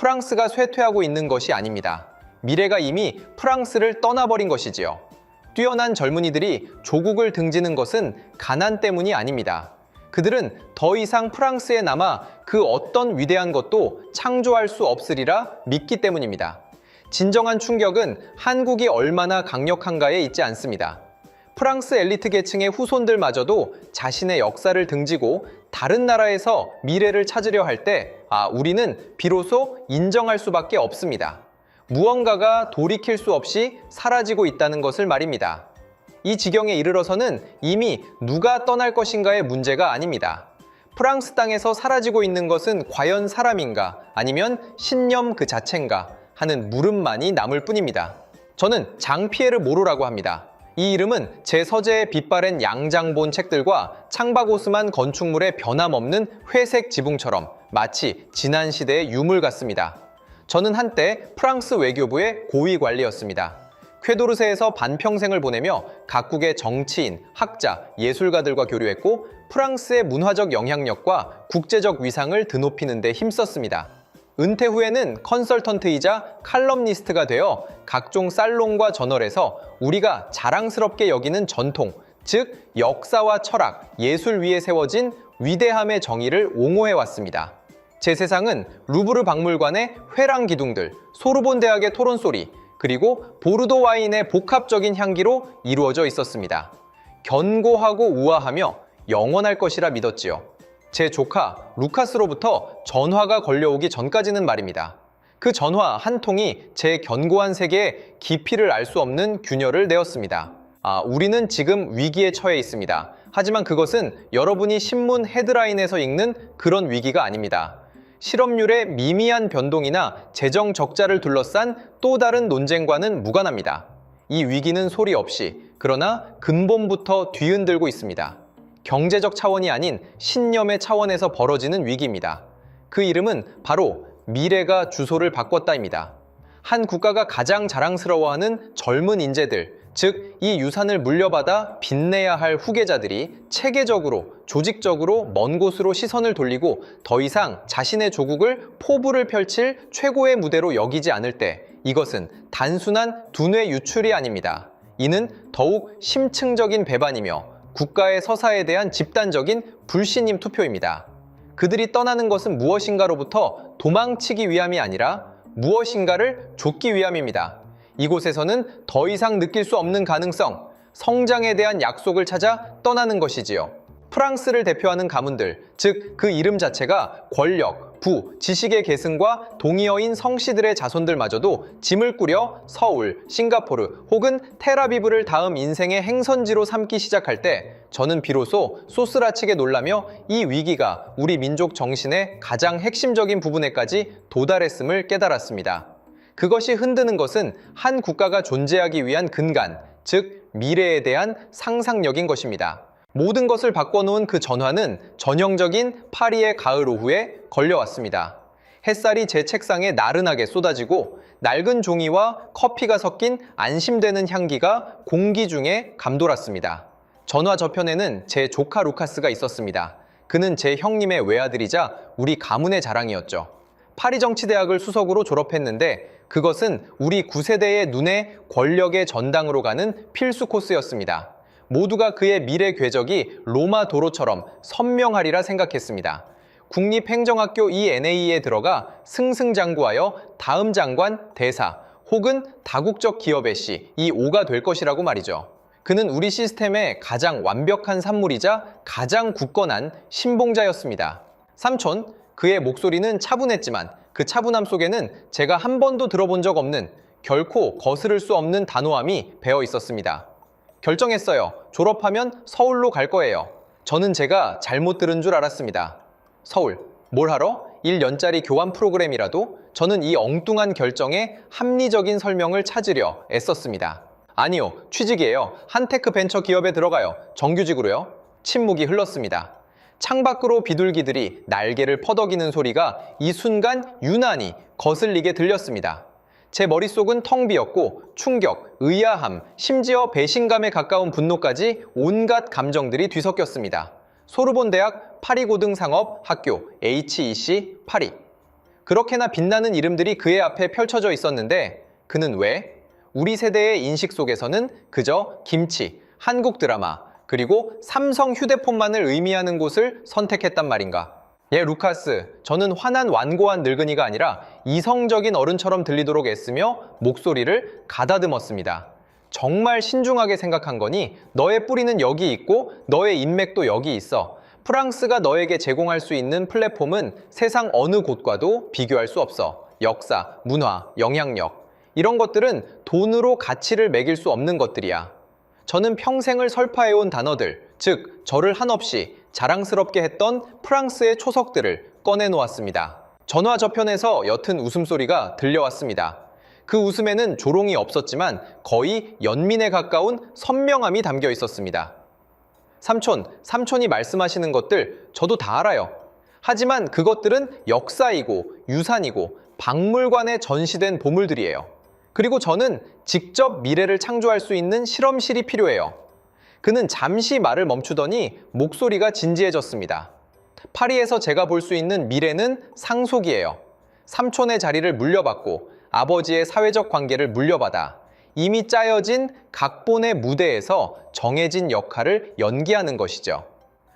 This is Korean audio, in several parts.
프랑스가 쇠퇴하고 있는 것이 아닙니다. 미래가 이미 프랑스를 떠나버린 것이지요. 뛰어난 젊은이들이 조국을 등지는 것은 가난 때문이 아닙니다. 그들은 더 이상 프랑스에 남아 그 어떤 위대한 것도 창조할 수 없으리라 믿기 때문입니다. 진정한 충격은 한국이 얼마나 강력한가에 있지 않습니다. 프랑스 엘리트 계층의 후손들마저도 자신의 역사를 등지고 다른 나라에서 미래를 찾으려 할 때, 우리는 비로소 인정할 수밖에 없습니다. 무언가가 돌이킬 수 없이 사라지고 있다는 것을 말입니다. 이 지경에 이르러서는 이미 누가 떠날 것인가의 문제가 아닙니다. 프랑스 땅에서 사라지고 있는 것은 과연 사람인가 아니면 신념 그 자체인가 하는 물음만이 남을 뿐입니다. 저는 장피에르 모로라고 합니다. 이 이름은 제 서재에 빛바랜 양장본 책들과 창밖 오스만 건축물의 변함없는 회색 지붕처럼 마치 지난 시대의 유물 같습니다. 저는 한때 프랑스 외교부의 고위 관리였습니다. 쾌도르세에서 반평생을 보내며 각국의 정치인, 학자, 예술가들과 교류했고 프랑스의 문화적 영향력과 국제적 위상을 드높이는 데 힘썼습니다. 은퇴 후에는 컨설턴트이자 칼럼니스트가 되어 각종 살롱과 저널에서 우리가 자랑스럽게 여기는 전통, 즉 역사와 철학, 예술 위에 세워진 위대함의 정의를 옹호해왔습니다. 제 세상은 루브르 박물관의 회랑 기둥들, 소르본 대학의 토론소리, 그리고 보르도 와인의 복합적인 향기로 이루어져 있었습니다. 견고하고 우아하며 영원할 것이라 믿었지요. 제 조카 루카스로부터 전화가 걸려오기 전까지는 말입니다. 그 전화 한 통이 제 견고한 세계에 깊이를 알 수 없는 균열을 내었습니다. 우리는 지금 위기에 처해 있습니다. 하지만 그것은 여러분이 신문 헤드라인에서 읽는 그런 위기가 아닙니다. 실업률의 미미한 변동이나 재정 적자를 둘러싼 또 다른 논쟁과는 무관합니다. 이 위기는 소리 없이, 그러나 근본부터 뒤흔들고 있습니다. 경제적 차원이 아닌 신념의 차원에서 벌어지는 위기입니다. 그 이름은 바로 미래가 주소를 바꿨다입니다. 한 국가가 가장 자랑스러워하는 젊은 인재들, 즉 이 유산을 물려받아 빛내야 할 후계자들이 체계적으로, 조직적으로 먼 곳으로 시선을 돌리고 더 이상 자신의 조국을 포부를 펼칠 최고의 무대로 여기지 않을 때 이것은 단순한 두뇌 유출이 아닙니다. 이는 더욱 심층적인 배반이며 국가의 서사에 대한 집단적인 불신임 투표입니다. 그들이 떠나는 것은 무엇인가로부터 도망치기 위함이 아니라 무엇인가를 좇기 위함입니다. 이곳에서는 더 이상 느낄 수 없는 가능성, 성장에 대한 약속을 찾아 떠나는 것이지요. 프랑스를 대표하는 가문들, 즉 그 이름 자체가 권력, 부, 지식의 계승과 동의어인 성씨들의 자손들마저도 짐을 꾸려 서울, 싱가포르 혹은 텔아비브를 다음 인생의 행선지로 삼기 시작할 때 저는 비로소 소스라치게 놀라며 이 위기가 우리 민족 정신의 가장 핵심적인 부분에까지 도달했음을 깨달았습니다. 그것이 흔드는 것은 한 국가가 존재하기 위한 근간, 즉 미래에 대한 상상력인 것입니다. 모든 것을 바꿔놓은 그 전화는 전형적인 파리의 가을 오후에 걸려왔습니다. 햇살이 제 책상에 나른하게 쏟아지고 낡은 종이와 커피가 섞인 안심되는 향기가 공기 중에 감돌았습니다. 전화 저편에는 제 조카 루카스가 있었습니다. 그는 제 형님의 외아들이자 우리 가문의 자랑이었죠. 파리정치대학을 수석으로 졸업했는데 그것은 우리 9세대의 눈에 권력의 전당으로 가는 필수 코스였습니다. 모두가 그의 미래 궤적이 로마 도로처럼 선명하리라 생각했습니다. 국립행정학교 ENA에 들어가 승승장구하여 다음 장관, 대사 혹은 다국적 기업의 시, 이 5가 될 것이라고 말이죠. 그는 우리 시스템의 가장 완벽한 산물이자 가장 굳건한 신봉자였습니다. 삼촌, 그의 목소리는 차분했지만 그 차분함 속에는 제가 한 번도 들어본 적 없는, 결코 거스를 수 없는 단호함이 배어 있었습니다. 결정했어요. 졸업하면 서울로 갈 거예요. 저는 제가 잘못 들은 줄 알았습니다. 서울, 뭘 하러? 1년짜리 교환 프로그램이라도? 저는 이 엉뚱한 결정에 합리적인 설명을 찾으려 애썼습니다. 아니요, 취직이에요. 한테크 벤처 기업에 들어가요. 정규직으로요. 침묵이 흘렀습니다. 창밖으로 비둘기들이 날개를 퍼덕이는 소리가 이 순간 유난히 거슬리게 들렸습니다. 제 머릿속은 텅 비었고 충격, 의아함, 심지어 배신감에 가까운 분노까지 온갖 감정들이 뒤섞였습니다. 소르본 대학 파리고등상업학교 HEC 파리. 그렇게나 빛나는 이름들이 그의 앞에 펼쳐져 있었는데 그는 왜? 우리 세대의 인식 속에서는 그저 김치, 한국 드라마, 그리고 삼성 휴대폰만을 의미하는 곳을 선택했단 말인가? 예, 루카스, 저는 화난 완고한 늙은이가 아니라 이성적인 어른처럼 들리도록 애쓰며 목소리를 가다듬었습니다. 정말 신중하게 생각한 거니 너의 뿌리는 여기 있고 너의 인맥도 여기 있어. 프랑스가 너에게 제공할 수 있는 플랫폼은 세상 어느 곳과도 비교할 수 없어. 역사, 문화, 영향력. 이런 것들은 돈으로 가치를 매길 수 없는 것들이야. 저는 평생을 설파해온 단어들, 즉 저를 한없이 자랑스럽게 했던 프랑스의 초석들을 꺼내놓았습니다. 전화 저편에서 옅은 웃음소리가 들려왔습니다. 그 웃음에는 조롱이 없었지만 거의 연민에 가까운 선명함이 담겨 있었습니다. 삼촌이 말씀하시는 것들 저도 다 알아요. 하지만 그것들은 역사이고 유산이고 박물관에 전시된 보물들이에요. 그리고 저는 직접 미래를 창조할 수 있는 실험실이 필요해요. 그는 잠시 말을 멈추더니 목소리가 진지해졌습니다. 파리에서 제가 볼 수 있는 미래는 상속이에요. 삼촌의 자리를 물려받고 아버지의 사회적 관계를 물려받아 이미 짜여진 각본의 무대에서 정해진 역할을 연기하는 것이죠.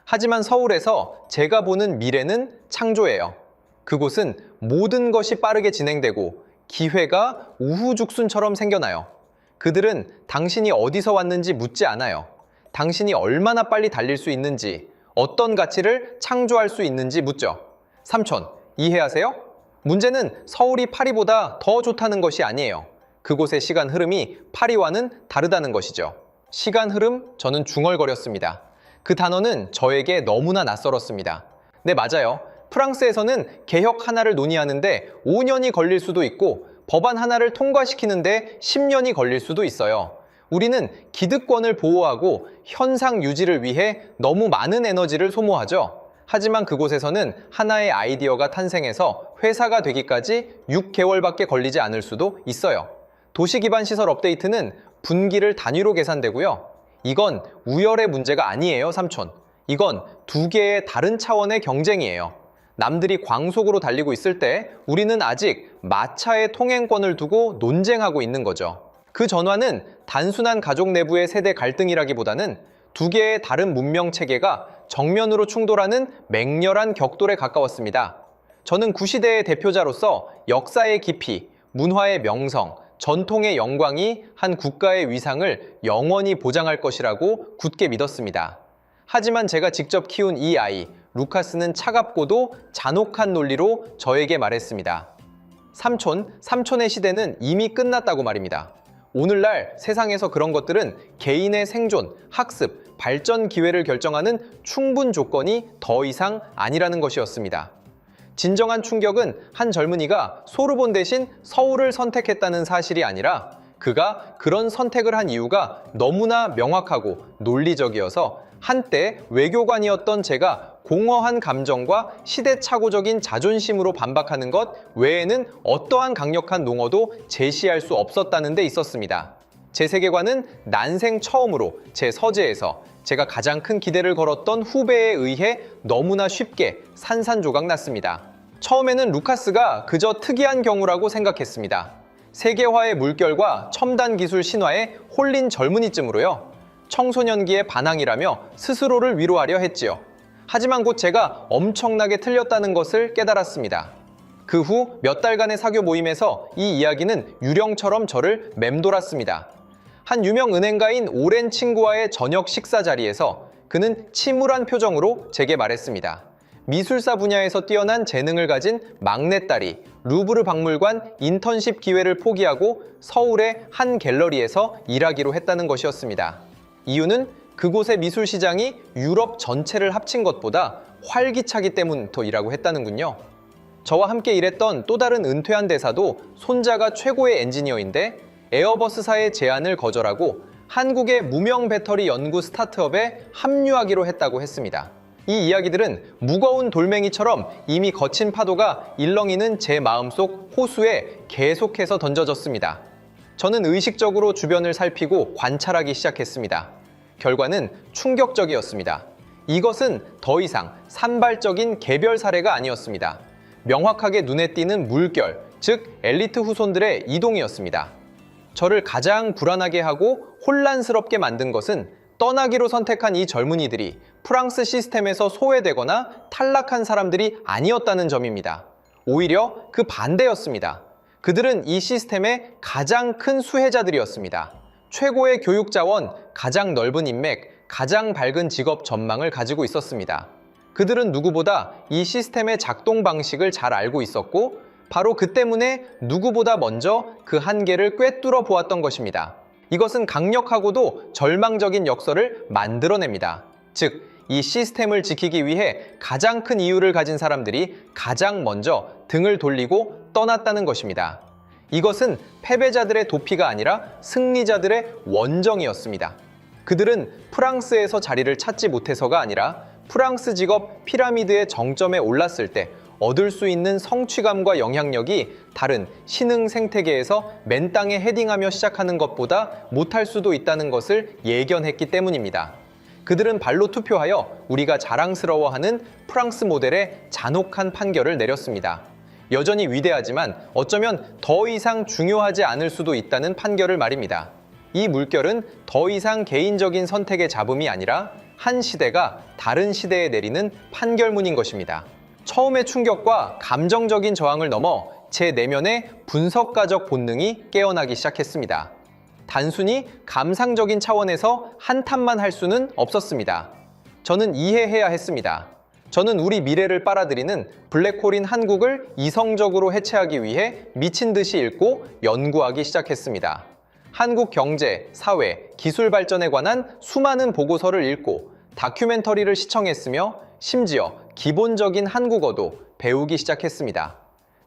하지만 서울에서 제가 보는 미래는 창조예요. 그곳은 모든 것이 빠르게 진행되고 기회가 우후죽순처럼 생겨나요. 그들은 당신이 어디서 왔는지 묻지 않아요. 당신이 얼마나 빨리 달릴 수 있는지, 어떤 가치를 창조할 수 있는지 묻죠. 삼촌, 이해하세요? 문제는 서울이 파리보다 더 좋다는 것이 아니에요. 그곳의 시간 흐름이 파리와는 다르다는 것이죠. 시간 흐름? 저는 중얼거렸습니다. 그 단어는 저에게 너무나 낯설었습니다. 네, 맞아요. 프랑스에서는 개혁 하나를 논의하는데 5년이 걸릴 수도 있고 법안 하나를 통과시키는데 10년이 걸릴 수도 있어요. 우리는 기득권을 보호하고 현상 유지를 위해 너무 많은 에너지를 소모하죠. 하지만 그곳에서는 하나의 아이디어가 탄생해서 회사가 되기까지 6개월밖에 걸리지 않을 수도 있어요. 도시 기반 시설 업데이트는 분기를 단위로 계산되고요. 이건 우열의 문제가 아니에요, 삼촌. 이건 두 개의 다른 차원의 경쟁이에요. 남들이 광속으로 달리고 있을 때 우리는 아직 마차의 통행권을 두고 논쟁하고 있는 거죠. 그 전환은 단순한 가족 내부의 세대 갈등이라기보다는 두 개의 다른 문명 체계가 정면으로 충돌하는 맹렬한 격돌에 가까웠습니다. 저는 구시대의 대표자로서 역사의 깊이, 문화의 명성, 전통의 영광이 한 국가의 위상을 영원히 보장할 것이라고 굳게 믿었습니다. 하지만 제가 직접 키운 이 아이, 루카스는 차갑고도 잔혹한 논리로 저에게 말했습니다. 삼촌의 시대는 이미 끝났다고 말입니다. 오늘날 세상에서 그런 것들은 개인의 생존, 학습, 발전 기회를 결정하는 충분 조건이 더 이상 아니라는 것이었습니다. 진정한 충격은 한 젊은이가 소르본 대신 서울을 선택했다는 사실이 아니라 그가 그런 선택을 한 이유가 너무나 명확하고 논리적이어서 한때 외교관이었던 제가 공허한 감정과 시대착오적인 자존심으로 반박하는 것 외에는 어떠한 강력한 농어도 제시할 수 없었다는 데 있었습니다. 제 세계관은 난생 처음으로 제 서재에서 제가 가장 큰 기대를 걸었던 후배에 의해 너무나 쉽게 산산조각 났습니다. 처음에는 루카스가 그저 특이한 경우라고 생각했습니다. 세계화의 물결과 첨단 기술 신화에 홀린 젊은이쯤으로요. 청소년기의 반항이라며 스스로를 위로하려 했지요. 하지만 곧 제가 엄청나게 틀렸다는 것을 깨달았습니다. 그 후 몇 달간의 사교 모임에서 이 이야기는 유령처럼 저를 맴돌았습니다. 한 유명 은행가인 오랜 친구와의 저녁 식사 자리에서 그는 침울한 표정으로 제게 말했습니다. 미술사 분야에서 뛰어난 재능을 가진 막내딸이 루브르 박물관 인턴십 기회를 포기하고 서울의 한 갤러리에서 일하기로 했다는 것이었습니다. 이유는 그곳의 미술 시장이 유럽 전체를 합친 것보다 활기차기 때문이라고 했다는군요. 저와 함께 일했던 또 다른 은퇴한 대사도 손자가 최고의 엔지니어인데 에어버스사의 제안을 거절하고 한국의 무명 배터리 연구 스타트업에 합류하기로 했다고 했습니다. 이 이야기들은 무거운 돌멩이처럼 이미 거친 파도가 일렁이는 제 마음속 호수에 계속해서 던져졌습니다. 저는 의식적으로 주변을 살피고 관찰하기 시작했습니다. 결과는 충격적이었습니다. 이것은 더 이상 산발적인 개별 사례가 아니었습니다. 명확하게 눈에 띄는 물결, 즉 엘리트 후손들의 이동이었습니다. 저를 가장 불안하게 하고 혼란스럽게 만든 것은 떠나기로 선택한 이 젊은이들이 프랑스 시스템에서 소외되거나 탈락한 사람들이 아니었다는 점입니다. 오히려 그 반대였습니다. 그들은 이 시스템의 가장 큰 수혜자들이었습니다. 최고의 교육 자원, 가장 넓은 인맥, 가장 밝은 직업 전망을 가지고 있었습니다. 그들은 누구보다 이 시스템의 작동 방식을 잘 알고 있었고, 바로 그 때문에 누구보다 먼저 그 한계를 꿰뚫어 보았던 것입니다. 이것은 강력하고도 절망적인 역설을 만들어냅니다. 즉, 이 시스템을 지키기 위해 가장 큰 이유를 가진 사람들이 가장 먼저 등을 돌리고 떠났다는 것입니다. 이것은 패배자들의 도피가 아니라 승리자들의 원정이었습니다. 그들은 프랑스에서 자리를 찾지 못해서가 아니라 프랑스 직업 피라미드의 정점에 올랐을 때 얻을 수 있는 성취감과 영향력이 다른 신흥 생태계에서 맨 땅에 헤딩하며 시작하는 것보다 못할 수도 있다는 것을 예견했기 때문입니다. 그들은 발로 투표하여 우리가 자랑스러워하는 프랑스 모델의 잔혹한 판결을 내렸습니다. 여전히 위대하지만 어쩌면 더 이상 중요하지 않을 수도 있다는 판결을 말입니다. 이 물결은 더 이상 개인적인 선택의 잡음이 아니라 한 시대가 다른 시대에 내리는 판결문인 것입니다. 처음의 충격과 감정적인 저항을 넘어 제 내면의 분석가적 본능이 깨어나기 시작했습니다. 단순히 감상적인 차원에서 한탄만 할 수는 없었습니다. 저는 이해해야 했습니다. 저는 우리 미래를 빨아들이는 블랙홀인 한국을 이성적으로 해체하기 위해 미친 듯이 읽고 연구하기 시작했습니다. 한국 경제, 사회, 기술 발전에 관한 수많은 보고서를 읽고 다큐멘터리를 시청했으며 심지어 기본적인 한국어도 배우기 시작했습니다.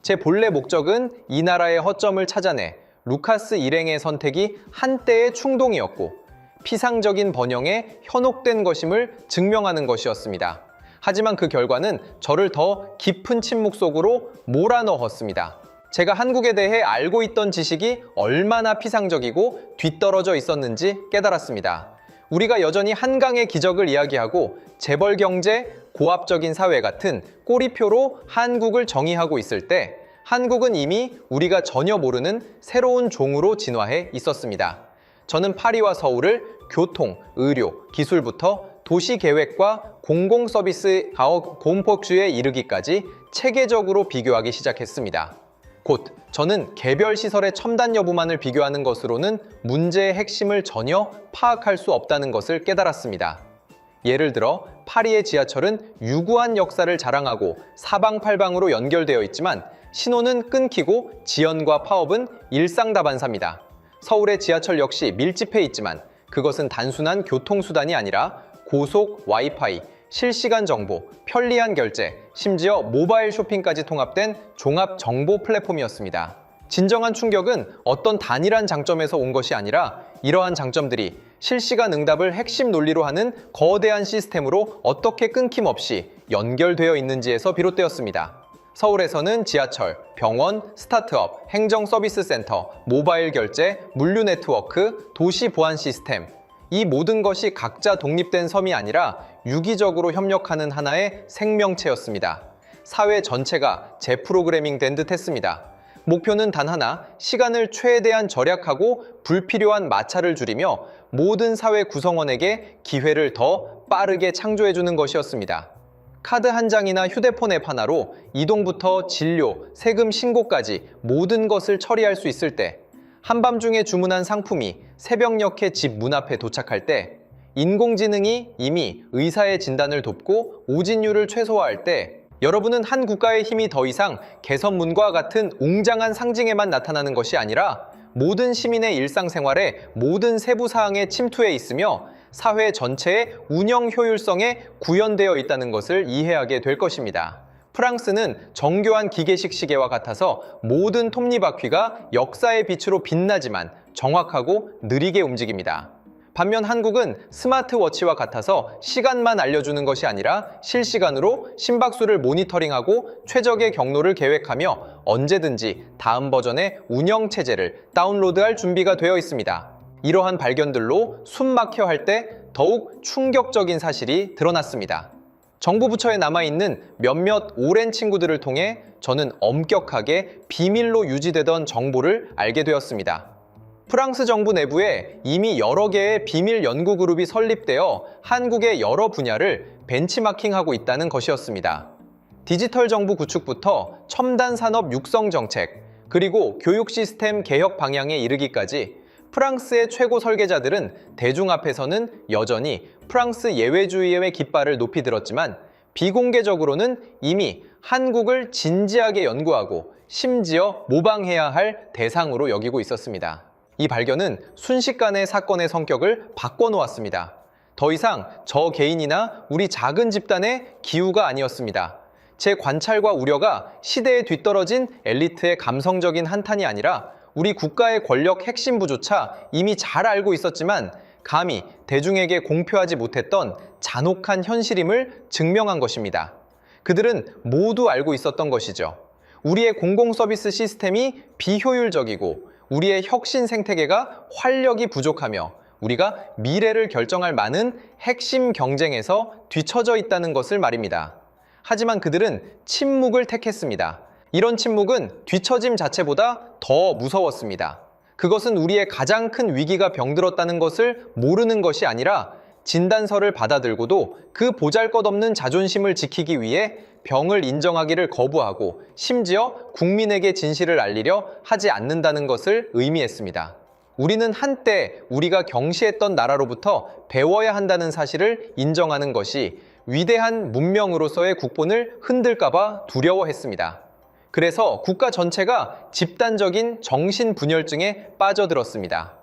제 본래 목적은 이 나라의 허점을 찾아내 루카스 일행의 선택이 한때의 충동이었고 피상적인 번영에 현혹된 것임을 증명하는 것이었습니다. 하지만 그 결과는 저를 더 깊은 침묵 속으로 몰아넣었습니다. 제가 한국에 대해 알고 있던 지식이 얼마나 피상적이고 뒤떨어져 있었는지 깨달았습니다. 우리가 여전히 한강의 기적을 이야기하고 재벌 경제, 고압적인 사회 같은 꼬리표로 한국을 정의하고 있을 때 한국은 이미 우리가 전혀 모르는 새로운 종으로 진화해 있었습니다. 저는 파리와 서울을 교통, 의료, 기술부터 도시계획과 공공서비스 사업 공폭주에 이르기까지 체계적으로 비교하기 시작했습니다. 곧 저는 개별 시설의 첨단 여부만을 비교하는 것으로는 문제의 핵심을 전혀 파악할 수 없다는 것을 깨달았습니다. 예를 들어 파리의 지하철은 유구한 역사를 자랑하고 사방팔방으로 연결되어 있지만 신호는 끊기고 지연과 파업은 일상다반사입니다. 서울의 지하철 역시 밀집해 있지만 그것은 단순한 교통수단이 아니라 고속 와이파이, 실시간 정보, 편리한 결제, 심지어 모바일 쇼핑까지 통합된 종합 정보 플랫폼이었습니다. 진정한 충격은 어떤 단일한 장점에서 온 것이 아니라 이러한 장점들이 실시간 응답을 핵심 논리로 하는 거대한 시스템으로 어떻게 끊김없이 연결되어 있는지에서 비롯되었습니다. 서울에서는 지하철, 병원, 스타트업, 행정서비스센터, 모바일 결제, 물류 네트워크, 도시 보안 시스템, 이 모든 것이 각자 독립된 섬이 아니라 유기적으로 협력하는 하나의 생명체였습니다. 사회 전체가 재프로그래밍된 듯 했습니다. 목표는 단 하나, 시간을 최대한 절약하고 불필요한 마찰을 줄이며 모든 사회 구성원에게 기회를 더 빠르게 창조해주는 것이었습니다. 카드 한 장이나 휴대폰 앱 하나로 이동부터 진료, 세금 신고까지 모든 것을 처리할 수 있을 때, 한밤중에 주문한 상품이 새벽녘에 집 문 앞에 도착할 때, 인공지능이 이미 의사의 진단을 돕고 오진율을 최소화할 때, 여러분은 한 국가의 힘이 더 이상 개선문과 같은 웅장한 상징에만 나타나는 것이 아니라 모든 시민의 일상생활의 모든 세부 사항에 침투해 있으며 사회 전체의 운영 효율성에 구현되어 있다는 것을 이해하게 될 것입니다. 프랑스는 정교한 기계식 시계와 같아서 모든 톱니바퀴가 역사의 빛으로 빛나지만 정확하고 느리게 움직입니다. 반면 한국은 스마트워치와 같아서 시간만 알려주는 것이 아니라 실시간으로 심박수를 모니터링하고 최적의 경로를 계획하며 언제든지 다음 버전의 운영체제를 다운로드할 준비가 되어 있습니다. 이러한 발견들로 숨 막혀 할 때 더욱 충격적인 사실이 드러났습니다. 정부 부처에 남아있는 몇몇 오랜 친구들을 통해 저는 엄격하게 비밀로 유지되던 정보를 알게 되었습니다. 프랑스 정부 내부에 이미 여러 개의 비밀 연구 그룹이 설립되어 한국의 여러 분야를 벤치마킹하고 있다는 것이었습니다. 디지털 정부 구축부터 첨단 산업 육성 정책, 그리고 교육 시스템 개혁 방향에 이르기까지 프랑스의 최고 설계자들은 대중 앞에서는 여전히 프랑스 예외주의의 깃발을 높이 들었지만 비공개적으로는 이미 한국을 진지하게 연구하고 심지어 모방해야 할 대상으로 여기고 있었습니다. 이 발견은 순식간에 사건의 성격을 바꿔놓았습니다. 더 이상 저 개인이나 우리 작은 집단의 기우가 아니었습니다. 제 관찰과 우려가 시대에 뒤떨어진 엘리트의 감성적인 한탄이 아니라 우리 국가의 권력 핵심부조차 이미 잘 알고 있었지만 감히 대중에게 공표하지 못했던 잔혹한 현실임을 증명한 것입니다. 그들은 모두 알고 있었던 것이죠. 우리의 공공서비스 시스템이 비효율적이고 우리의 혁신 생태계가 활력이 부족하며 우리가 미래를 결정할 많은 핵심 경쟁에서 뒤처져 있다는 것을 말입니다. 하지만 그들은 침묵을 택했습니다. 이런 침묵은 뒤처짐 자체보다 더 무서웠습니다. 그것은 우리의 가장 큰 위기가 병들었다는 것을 모르는 것이 아니라 진단서를 받아들고도 그 보잘것없는 자존심을 지키기 위해 병을 인정하기를 거부하고 심지어 국민에게 진실을 알리려 하지 않는다는 것을 의미했습니다. 우리는 한때 우리가 경시했던 나라로부터 배워야 한다는 사실을 인정하는 것이 위대한 문명으로서의 국본을 흔들까봐 두려워했습니다. 그래서 국가 전체가 집단적인 정신분열증에 빠져들었습니다.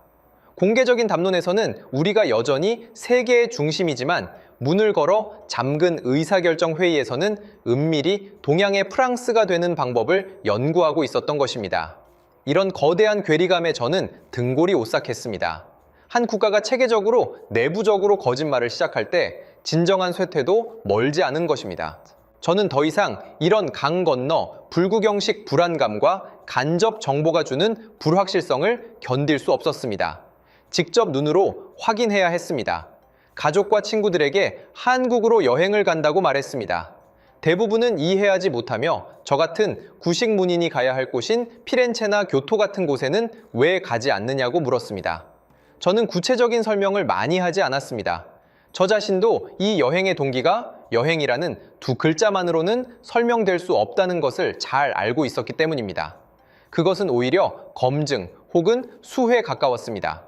공개적인 담론에서는 우리가 여전히 세계의 중심이지만 문을 걸어 잠근 의사결정 회의에서는 은밀히 동양의 프랑스가 되는 방법을 연구하고 있었던 것입니다. 이런 거대한 괴리감에 저는 등골이 오싹했습니다. 한 국가가 체계적으로 내부적으로 거짓말을 시작할 때 진정한 쇠퇴도 멀지 않은 것입니다. 저는 더 이상 이런 강 건너 불구경식 불안감과 간접 정보가 주는 불확실성을 견딜 수 없었습니다. 직접 눈으로 확인해야 했습니다. 가족과 친구들에게 한국으로 여행을 간다고 말했습니다. 대부분은 이해하지 못하며 저 같은 구식 문인이 가야 할 곳인 피렌체나 교토 같은 곳에는 왜 가지 않느냐고 물었습니다. 저는 구체적인 설명을 많이 하지 않았습니다. 저 자신도 이 여행의 동기가 여행이라는 두 글자만으로는 설명될 수 없다는 것을 잘 알고 있었기 때문입니다. 그것은 오히려 검증 혹은 수회에 가까웠습니다.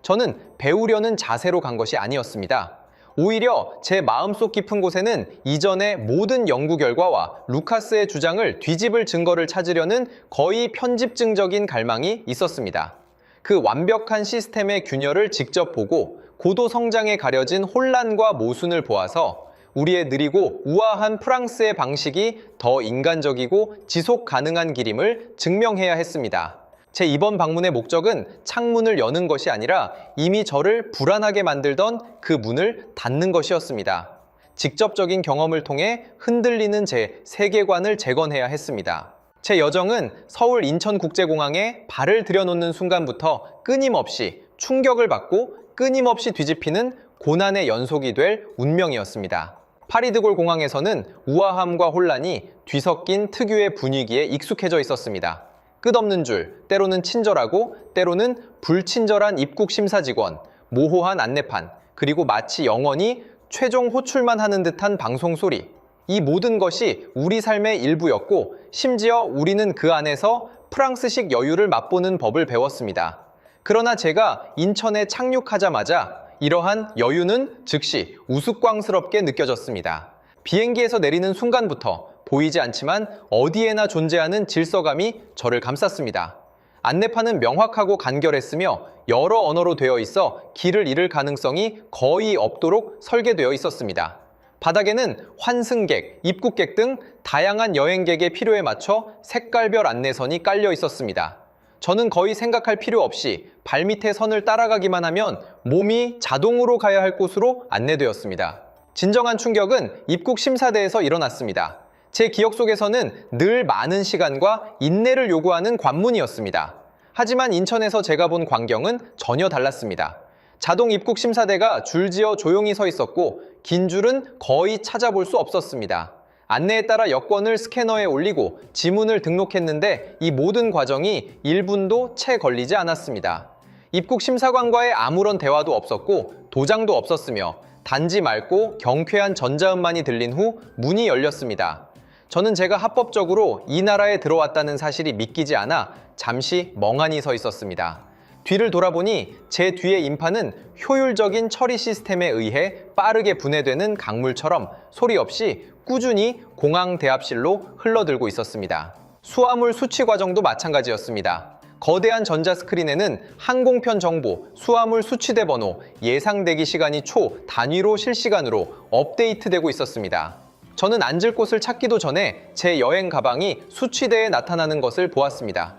저는 배우려는 자세로 간 것이 아니었습니다. 오히려 제 마음속 깊은 곳에는 이전의 모든 연구 결과와 루카스의 주장을 뒤집을 증거를 찾으려는 거의 편집증적인 갈망이 있었습니다. 그 완벽한 시스템의 균열을 직접 보고 고도 성장에 가려진 혼란과 모순을 보아서 우리의 느리고 우아한 프랑스의 방식이 더 인간적이고 지속 가능한 길임을 증명해야 했습니다. 제 이번 방문의 목적은 창문을 여는 것이 아니라 이미 저를 불안하게 만들던 그 문을 닫는 것이었습니다. 직접적인 경험을 통해 흔들리는 제 세계관을 재건해야 했습니다. 제 여정은 서울 인천국제공항에 발을 들여놓는 순간부터 끊임없이 충격을 받고 끊임없이 뒤집히는 고난의 연속이 될 운명이었습니다. 파리드골 공항에서는 우아함과 혼란이 뒤섞인 특유의 분위기에 익숙해져 있었습니다. 끝없는 줄, 때로는 친절하고 때로는 불친절한 입국 심사 직원, 모호한 안내판, 그리고 마치 영원히 최종 호출만 하는 듯한 방송 소리. 이 모든 것이 우리 삶의 일부였고 심지어 우리는 그 안에서 프랑스식 여유를 맛보는 법을 배웠습니다. 그러나 제가 인천에 착륙하자마자 이러한 여유는 즉시 우스꽝스럽게 느껴졌습니다. 비행기에서 내리는 순간부터 보이지 않지만 어디에나 존재하는 질서감이 저를 감쌌습니다. 안내판은 명확하고 간결했으며 여러 언어로 되어 있어 길을 잃을 가능성이 거의 없도록 설계되어 있었습니다. 바닥에는 환승객, 입국객 등 다양한 여행객의 필요에 맞춰 색깔별 안내선이 깔려 있었습니다. 저는 거의 생각할 필요 없이 발밑의 선을 따라가기만 하면 몸이 자동으로 가야 할 곳으로 안내되었습니다. 진정한 충격은 입국 심사대에서 일어났습니다. 제 기억 속에서는 늘 많은 시간과 인내를 요구하는 관문이었습니다. 하지만 인천에서 제가 본 광경은 전혀 달랐습니다. 자동 입국 심사대가 줄지어 조용히 서 있었고 긴 줄은 거의 찾아볼 수 없었습니다. 안내에 따라 여권을 스캐너에 올리고 지문을 등록했는데 이 모든 과정이 1분도 채 걸리지 않았습니다. 입국 심사관과의 아무런 대화도 없었고 도장도 없었으며 단지 맑고 경쾌한 전자음만이 들린 후 문이 열렸습니다. 저는 제가 합법적으로 이 나라에 들어왔다는 사실이 믿기지 않아 잠시 멍하니 서 있었습니다. 뒤를 돌아보니 제 뒤의 인파는 효율적인 처리 시스템에 의해 빠르게 분해되는 강물처럼 소리 없이 꾸준히 공항 대합실로 흘러들고 있었습니다. 수화물 수취 과정도 마찬가지였습니다. 거대한 전자 스크린에는 항공편 정보, 수화물 수취대 번호, 예상 대기 시간이 초 단위로 실시간으로 업데이트되고 있었습니다. 저는 앉을 곳을 찾기도 전에 제 여행 가방이 수취대에 나타나는 것을 보았습니다.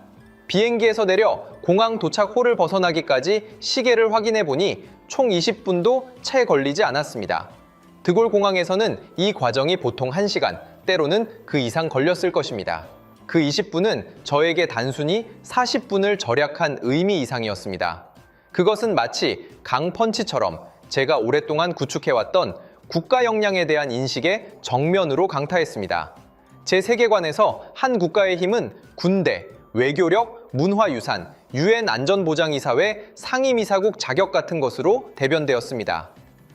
비행기에서 내려 공항 도착 홀을 벗어나기까지 시계를 확인해 보니 총 20분도 채 걸리지 않았습니다. 드골 공항에서는 이 과정이 보통 1시간, 때로는 그 이상 걸렸을 것입니다. 그 20분은 저에게 단순히 40분을 절약한 의미 이상이었습니다. 그것은 마치 강펀치처럼 제가 오랫동안 구축해왔던 국가 역량에 대한 인식에 정면으로 강타했습니다. 제 세계관에서 한 국가의 힘은 군대, 외교력, 문화유산, UN 안전보장이사회 상임이사국 자격 같은 것으로 대변되었습니다.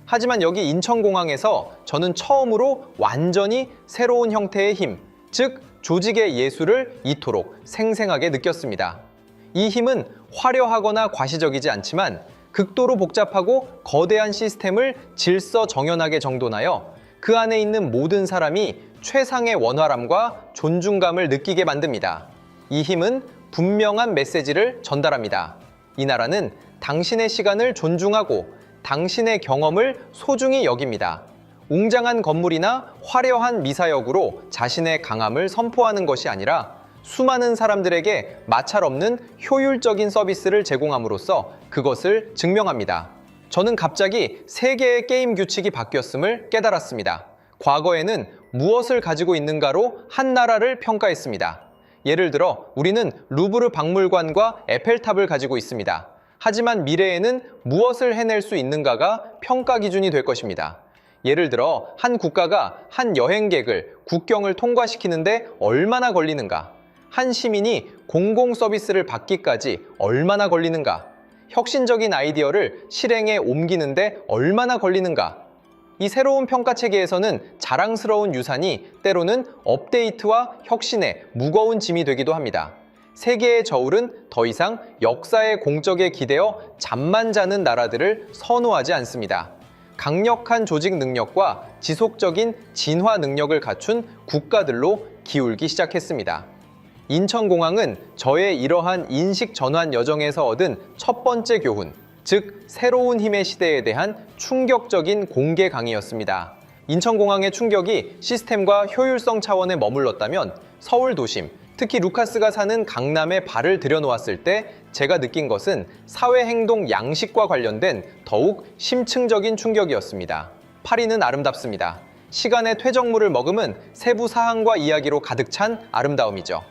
하지만 여기 인천공항에서 저는 처음으로 완전히 새로운 형태의 힘, 즉 조직의 예술을 이토록 생생하게 느꼈습니다. 이 힘은 화려하거나 과시적이지 않지만 극도로 복잡하고 거대한 시스템을 질서정연하게 정돈하여 그 안에 있는 모든 사람이 최상의 원활함과 존중감을 느끼게 만듭니다. 이 힘은 분명한 메시지를 전달합니다. 이 나라는 당신의 시간을 존중하고 당신의 경험을 소중히 여깁니다. 웅장한 건물이나 화려한 미사역으로 자신의 강함을 선포하는 것이 아니라 수많은 사람들에게 마찰 없는 효율적인 서비스를 제공함으로써 그것을 증명합니다. 저는 갑자기 세계의 게임 규칙이 바뀌었음을 깨달았습니다. 과거에는 무엇을 가지고 있는가로 한 나라를 평가했습니다. 예를 들어 우리는 루브르 박물관과 에펠탑을 가지고 있습니다. 하지만 미래에는 무엇을 해낼 수 있는가가 평가 기준이 될 것입니다. 예를 들어 한 국가가 한 여행객을 국경을 통과시키는데 얼마나 걸리는가? 한 시민이 공공 서비스를 받기까지 얼마나 걸리는가? 혁신적인 아이디어를 실행에 옮기는데 얼마나 걸리는가? 이 새로운 평가 체계에서는 자랑스러운 유산이 때로는 업데이트와 혁신의 무거운 짐이 되기도 합니다. 세계의 저울은 더 이상 역사의 공적에 기대어 잠만 자는 나라들을 선호하지 않습니다. 강력한 조직 능력과 지속적인 진화 능력을 갖춘 국가들로 기울기 시작했습니다. 인천공항은 저의 이러한 인식 전환 여정에서 얻은 첫 번째 교훈, 즉 새로운 힘의 시대에 대한 충격적인 공개 강의였습니다. 인천공항의 충격이 시스템과 효율성 차원에 머물렀다면 서울 도심, 특히 루카스가 사는 강남에 발을 들여놓았을 때 제가 느낀 것은 사회행동 양식과 관련된 더욱 심층적인 충격이었습니다. 파리는 아름답습니다. 시간의 퇴적물을 머금은 세부 사항과 이야기로 가득 찬 아름다움이죠.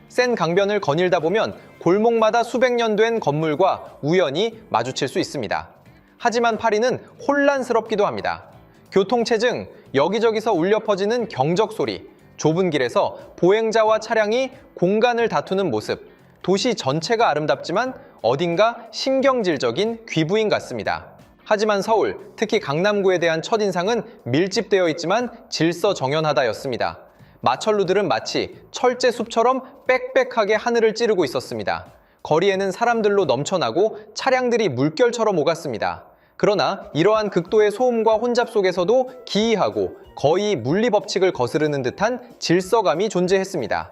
센 강변을 거닐다 보면 골목마다 수백 년 된 건물과 우연히 마주칠 수 있습니다. 하지만 파리는 혼란스럽기도 합니다. 교통체증, 여기저기서 울려 퍼지는 경적 소리, 좁은 길에서 보행자와 차량이 공간을 다투는 모습, 도시 전체가 아름답지만 어딘가 신경질적인 귀부인 같습니다. 하지만 서울, 특히 강남구에 대한 첫인상은 밀집되어 있지만 질서정연하다였습니다. 마철루들은 마치 철제숲처럼 빽빽하게 하늘을 찌르고 있었습니다. 거리에는 사람들로 넘쳐나고 차량들이 물결처럼 오갔습니다. 그러나 이러한 극도의 소음과 혼잡 속에서도 기이하고 거의 물리법칙을 거스르는 듯한 질서감이 존재했습니다.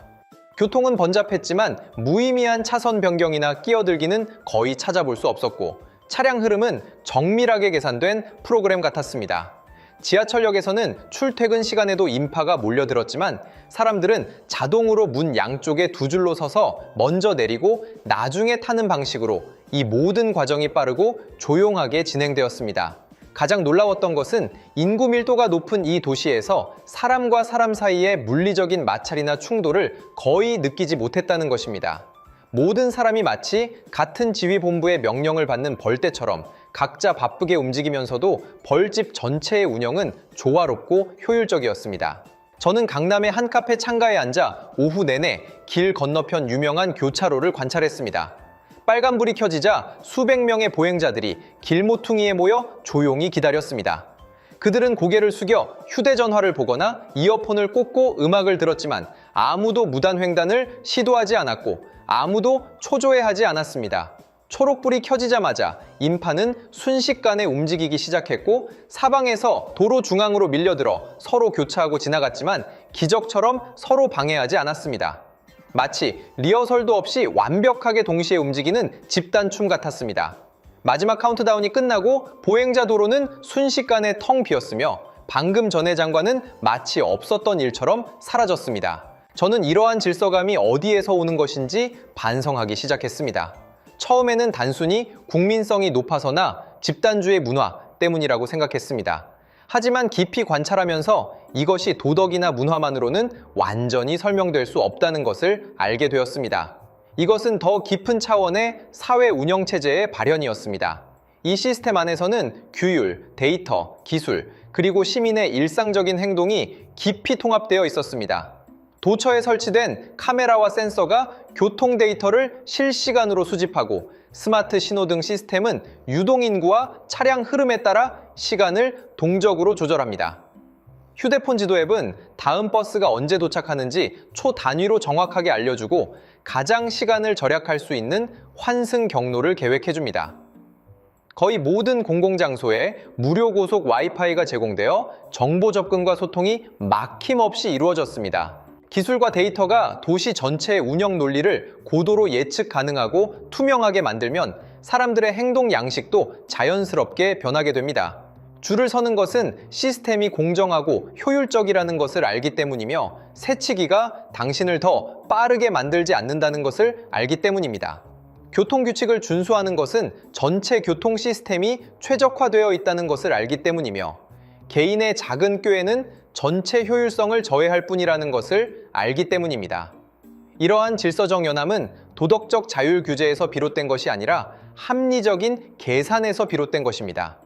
교통은 번잡했지만 무의미한 차선 변경이나 끼어들기는 거의 찾아볼 수 없었고 차량 흐름은 정밀하게 계산된 프로그램 같았습니다. 지하철역에서는 출퇴근 시간에도 인파가 몰려들었지만 사람들은 자동으로 문 양쪽에 두 줄로 서서 먼저 내리고 나중에 타는 방식으로 이 모든 과정이 빠르고 조용하게 진행되었습니다. 가장 놀라웠던 것은 인구 밀도가 높은 이 도시에서 사람과 사람 사이의 물리적인 마찰이나 충돌을 거의 느끼지 못했다는 것입니다. 모든 사람이 마치 같은 지휘본부의 명령을 받는 벌떼처럼 각자 바쁘게 움직이면서도 벌집 전체의 운영은 조화롭고 효율적이었습니다. 저는 강남의 한 카페 창가에 앉아 오후 내내 길 건너편 유명한 교차로를 관찰했습니다. 빨간불이 켜지자 수백 명의 보행자들이 길모퉁이에 모여 조용히 기다렸습니다. 그들은 고개를 숙여 휴대전화를 보거나 이어폰을 꽂고 음악을 들었지만 아무도 무단횡단을 시도하지 않았고 아무도 초조해하지 않았습니다. 초록불이 켜지자마자 인파는 순식간에 움직이기 시작했고 사방에서 도로 중앙으로 밀려들어 서로 교차하고 지나갔지만 기적처럼 서로 방해하지 않았습니다. 마치 리허설도 없이 완벽하게 동시에 움직이는 집단춤 같았습니다. 마지막 카운트다운이 끝나고 보행자 도로는 순식간에 텅 비었으며 방금 전의 장관은 마치 없었던 일처럼 사라졌습니다. 저는 이러한 질서감이 어디에서 오는 것인지 반성하기 시작했습니다. 처음에는 단순히 국민성이 높아서나 집단주의 문화 때문이라고 생각했습니다. 하지만 깊이 관찰하면서 이것이 도덕이나 문화만으로는 완전히 설명될 수 없다는 것을 알게 되었습니다. 이것은 더 깊은 차원의 사회 운영체제의 발현이었습니다. 이 시스템 안에서는 규율, 데이터, 기술, 그리고 시민의 일상적인 행동이 깊이 통합되어 있었습니다. 도처에 설치된 카메라와 센서가 교통 데이터를 실시간으로 수집하고 스마트 신호등 시스템은 유동인구와 차량 흐름에 따라 시간을 동적으로 조절합니다. 휴대폰 지도 앱은 다음 버스가 언제 도착하는지 초 단위로 정확하게 알려주고 가장 시간을 절약할 수 있는 환승 경로를 계획해줍니다. 거의 모든 공공장소에 무료 고속 와이파이가 제공되어 정보 접근과 소통이 막힘없이 이루어졌습니다. 기술과 데이터가 도시 전체의 운영 논리를 고도로 예측 가능하고 투명하게 만들면 사람들의 행동 양식도 자연스럽게 변하게 됩니다. 줄을 서는 것은 시스템이 공정하고 효율적이라는 것을 알기 때문이며 새치기가 당신을 더 빠르게 만들지 않는다는 것을 알기 때문입니다. 교통규칙을 준수하는 것은 전체 교통 시스템이 최적화되어 있다는 것을 알기 때문이며 개인의 작은 꾀에는 전체 효율성을 저해할 뿐이라는 것을 알기 때문입니다. 이러한 질서적 연함은 도덕적 자율 규제에서 비롯된 것이 아니라 합리적인 계산에서 비롯된 것입니다.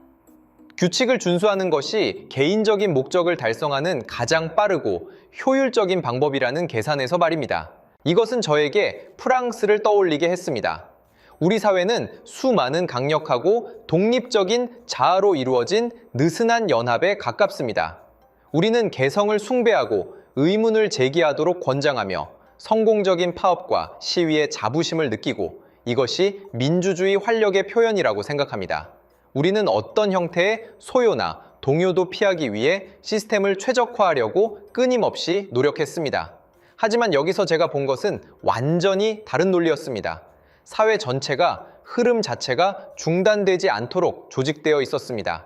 규칙을 준수하는 것이 개인적인 목적을 달성하는 가장 빠르고 효율적인 방법이라는 계산에서 말입니다. 이것은 저에게 프랑스를 떠올리게 했습니다. 우리 사회는 수많은 강력하고 독립적인 자아로 이루어진 느슨한 연합에 가깝습니다. 우리는 개성을 숭배하고 의문을 제기하도록 권장하며 성공적인 파업과 시위의 자부심을 느끼고 이것이 민주주의 활력의 표현이라고 생각합니다. 우리는 어떤 형태의 소요나 동요도 피하기 위해 시스템을 최적화하려고 끊임없이 노력했습니다. 하지만 여기서 제가 본 것은 완전히 다른 논리였습니다. 사회 전체가 흐름 자체가 중단되지 않도록 조직되어 있었습니다.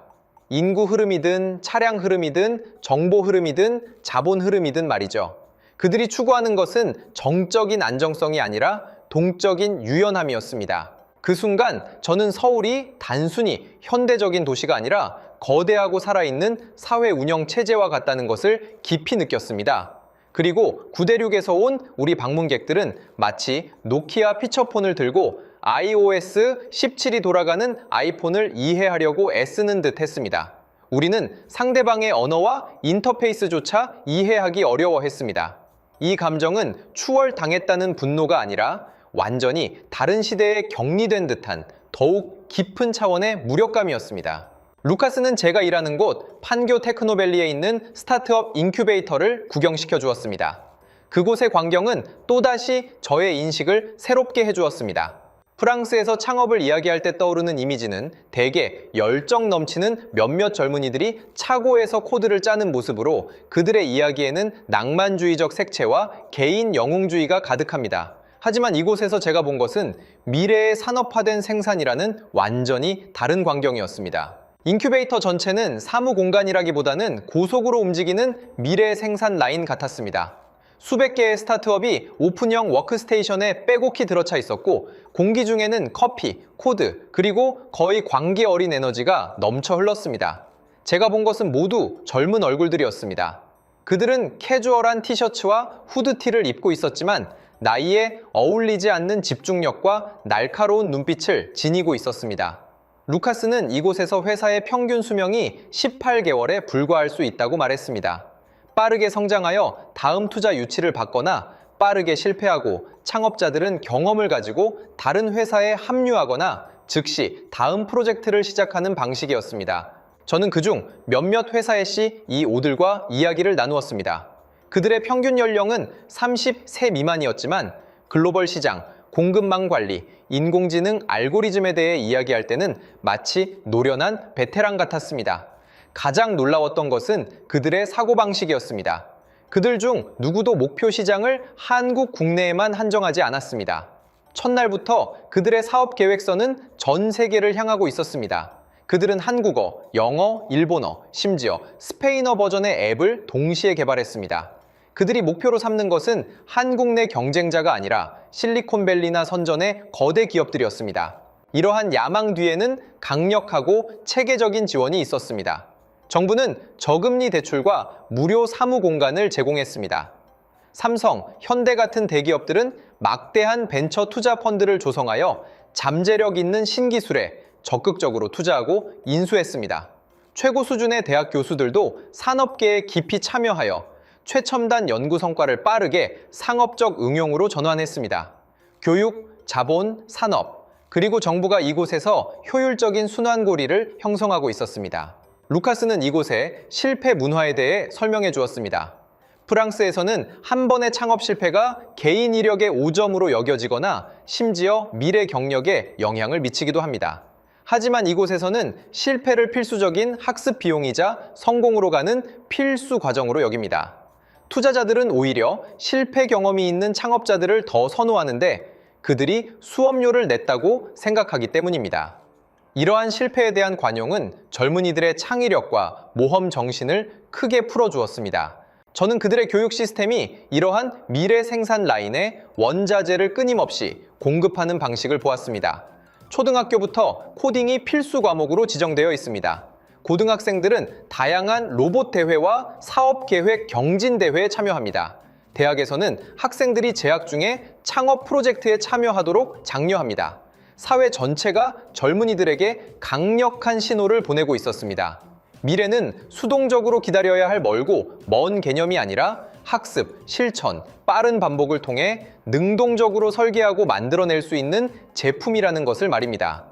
인구 흐름이든 차량 흐름이든 정보 흐름이든 자본 흐름이든 말이죠. 그들이 추구하는 것은 정적인 안정성이 아니라 동적인 유연함이었습니다. 그 순간 저는 서울이 단순히 현대적인 도시가 아니라 거대하고 살아있는 사회 운영 체제와 같다는 것을 깊이 느꼈습니다. 그리고 구대륙에서 온 우리 방문객들은 마치 노키아 피처폰을 들고 iOS 17이 돌아가는 아이폰을 이해하려고 애쓰는 듯 했습니다. 우리는 상대방의 언어와 인터페이스조차 이해하기 어려워했습니다. 이 감정은 추월당했다는 분노가 아니라 완전히 다른 시대에 격리된 듯한 더욱 깊은 차원의 무력감이었습니다. 루카스는 제가 일하는 곳 판교 테크노밸리에 있는 스타트업 인큐베이터를 구경시켜 주었습니다. 그곳의 광경은 또다시 저의 인식을 새롭게 해주었습니다. 프랑스에서 창업을 이야기할 때 떠오르는 이미지는 대개 열정 넘치는 몇몇 젊은이들이 차고에서 코드를 짜는 모습으로 그들의 이야기에는 낭만주의적 색채와 개인 영웅주의가 가득합니다. 하지만 이곳에서 제가 본 것은 미래의 산업화된 생산이라는 완전히 다른 광경이었습니다. 인큐베이터 전체는 사무 공간이라기보다는 고속으로 움직이는 미래 생산 라인 같았습니다. 수백 개의 스타트업이 오픈형 워크스테이션에 빼곡히 들어차 있었고 공기 중에는 커피, 코드, 그리고 거의 광기 어린 에너지가 넘쳐 흘렀습니다. 제가 본 것은 모두 젊은 얼굴들이었습니다. 그들은 캐주얼한 티셔츠와 후드티를 입고 있었지만 나이에 어울리지 않는 집중력과 날카로운 눈빛을 지니고 있었습니다. 루카스는 이곳에서 회사의 평균 수명이 18개월에 불과할 수 있다고 말했습니다. 빠르게 성장하여 다음 투자 유치를 받거나 빠르게 실패하고 창업자들은 경험을 가지고 다른 회사에 합류하거나 즉시 다음 프로젝트를 시작하는 방식이었습니다. 저는 그중 몇몇 회사의 CEO들과 이야기를 나누었습니다. 그들의 평균 연령은 30세 미만이었지만 글로벌 시장, 공급망 관리, 인공지능 알고리즘에 대해 이야기할 때는 마치 노련한 베테랑 같았습니다. 가장 놀라웠던 것은 그들의 사고방식이었습니다. 그들 중 누구도 목표 시장을 한국 국내에만 한정하지 않았습니다. 첫날부터 그들의 사업 계획서는 전 세계를 향하고 있었습니다. 그들은 한국어, 영어, 일본어, 심지어 스페인어 버전의 앱을 동시에 개발했습니다. 그들이 목표로 삼는 것은 한국 내 경쟁자가 아니라 실리콘밸리나 선전의 거대 기업들이었습니다. 이러한 야망 뒤에는 강력하고 체계적인 지원이 있었습니다. 정부는 저금리 대출과 무료 사무 공간을 제공했습니다. 삼성, 현대 같은 대기업들은 막대한 벤처 투자 펀드를 조성하여 잠재력 있는 신기술에 적극적으로 투자하고 인수했습니다. 최고 수준의 대학 교수들도 산업계에 깊이 참여하여 최첨단 연구 성과를 빠르게 상업적 응용으로 전환했습니다. 교육, 자본, 산업, 그리고 정부가 이곳에서 효율적인 순환고리를 형성하고 있었습니다. 루카스는 이곳의 실패 문화에 대해 설명해 주었습니다. 프랑스에서는 한 번의 창업 실패가 개인 이력의 오점으로 여겨지거나 심지어 미래 경력에 영향을 미치기도 합니다. 하지만 이곳에서는 실패를 필수적인 학습 비용이자 성공으로 가는 필수 과정으로 여깁니다. 투자자들은 오히려 실패 경험이 있는 창업자들을 더 선호하는데 그들이 수업료를 냈다고 생각하기 때문입니다. 이러한 실패에 대한 관용은 젊은이들의 창의력과 모험 정신을 크게 풀어주었습니다. 저는 그들의 교육 시스템이 이러한 미래 생산 라인에 원자재를 끊임없이 공급하는 방식을 보았습니다. 초등학교부터 코딩이 필수 과목으로 지정되어 있습니다. 고등학생들은 다양한 로봇 대회와 사업 계획 경진 대회에 참여합니다. 대학에서는 학생들이 재학 중에 창업 프로젝트에 참여하도록 장려합니다. 사회 전체가 젊은이들에게 강력한 신호를 보내고 있었습니다. 미래는 수동적으로 기다려야 할 멀고 먼 개념이 아니라 학습, 실천, 빠른 반복을 통해 능동적으로 설계하고 만들어낼 수 있는 제품이라는 것을 말입니다.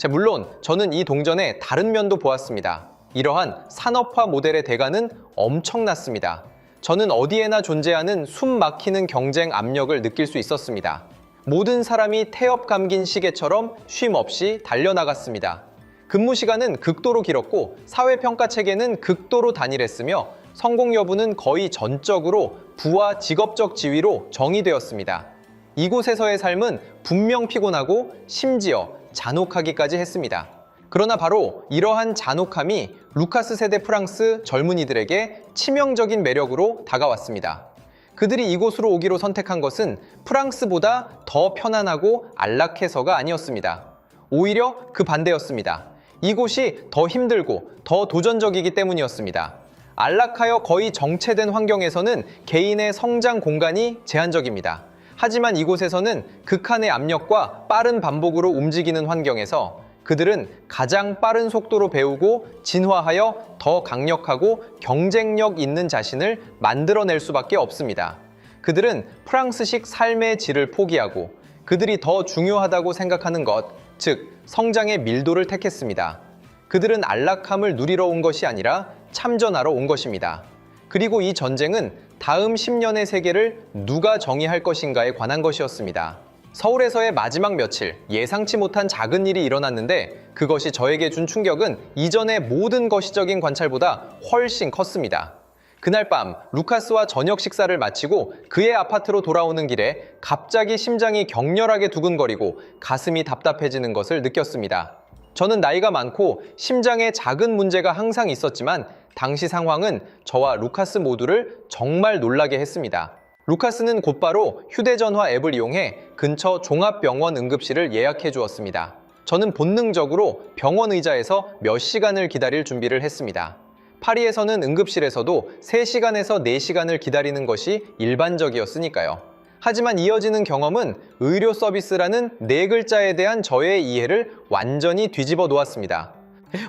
물론 저는 이 동전의 다른 면도 보았습니다. 이러한 산업화 모델의 대가는 엄청났습니다. 저는 어디에나 존재하는 숨 막히는 경쟁 압력을 느낄 수 있었습니다. 모든 사람이 태엽 감긴 시계처럼 쉼 없이 달려나갔습니다. 근무 시간은 극도로 길었고 사회평가 체계는 극도로 단일했으며 성공 여부는 거의 전적으로 부와 직업적 지위로 정의되었습니다. 이곳에서의 삶은 분명 피곤하고 심지어 잔혹하기까지 했습니다. 그러나 바로 이러한 잔혹함이 루카스 세대 프랑스 젊은이들에게 치명적인 매력으로 다가왔습니다. 그들이 이곳으로 오기로 선택한 것은 프랑스보다 더 편안하고 안락해서가 아니었습니다. 오히려 그 반대였습니다. 이곳이 더 힘들고 더 도전적이기 때문이었습니다. 안락하여 거의 정체된 환경에서는 개인의 성장 공간이 제한적입니다. 하지만 이곳에서는 극한의 압력과 빠른 반복으로 움직이는 환경에서 그들은 가장 빠른 속도로 배우고 진화하여 더 강력하고 경쟁력 있는 자신을 만들어낼 수밖에 없습니다. 그들은 프랑스식 삶의 질을 포기하고 그들이 더 중요하다고 생각하는 것, 즉 성장의 밀도를 택했습니다. 그들은 안락함을 누리러 온 것이 아니라 참전하러 온 것입니다. 그리고 이 전쟁은 다음 10년의 세계를 누가 정의할 것인가에 관한 것이었습니다. 서울에서의 마지막 며칠, 예상치 못한 작은 일이 일어났는데 그것이 저에게 준 충격은 이전의 모든 거시적인 관찰보다 훨씬 컸습니다. 그날 밤 루카스와 저녁 식사를 마치고 그의 아파트로 돌아오는 길에 갑자기 심장이 격렬하게 두근거리고 가슴이 답답해지는 것을 느꼈습니다. 저는 나이가 많고 심장에 작은 문제가 항상 있었지만 당시 상황은 저와 루카스 모두를 정말 놀라게 했습니다. 루카스는 곧바로 휴대전화 앱을 이용해 근처 종합병원 응급실을 예약해 주었습니다. 저는 본능적으로 병원 의자에서 몇 시간을 기다릴 준비를 했습니다. 파리에서는 응급실에서도 3시간에서 4시간을 기다리는 것이 일반적이었으니까요. 하지만 이어지는 경험은 의료 서비스라는 네 글자에 대한 저의 이해를 완전히 뒤집어 놓았습니다.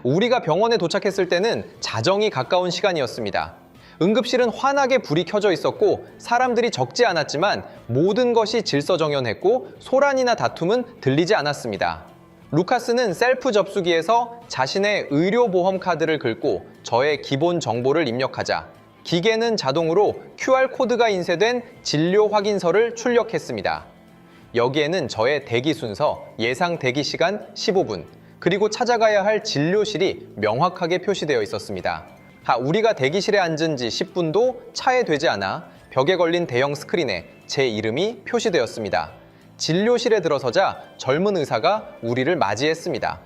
우리가 병원에 도착했을 때는 자정이 가까운 시간이었습니다. 응급실은 환하게 불이 켜져 있었고 사람들이 적지 않았지만 모든 것이 질서정연했고 소란이나 다툼은 들리지 않았습니다. 루카스는 셀프 접수기에서 자신의 의료보험 카드를 긁고 저의 기본 정보를 입력하자 기계는 자동으로 QR코드가 인쇄된 진료 확인서를 출력했습니다. 여기에는 저의 대기 순서, 예상 대기 시간 15분, 그리고 찾아가야 할 진료실이 명확하게 표시되어 있었습니다. 우리가 대기실에 앉은 지 10분도 차에 되지 않아 벽에 걸린 대형 스크린에 제 이름이 표시되었습니다. 진료실에 들어서자 젊은 의사가 우리를 맞이했습니다.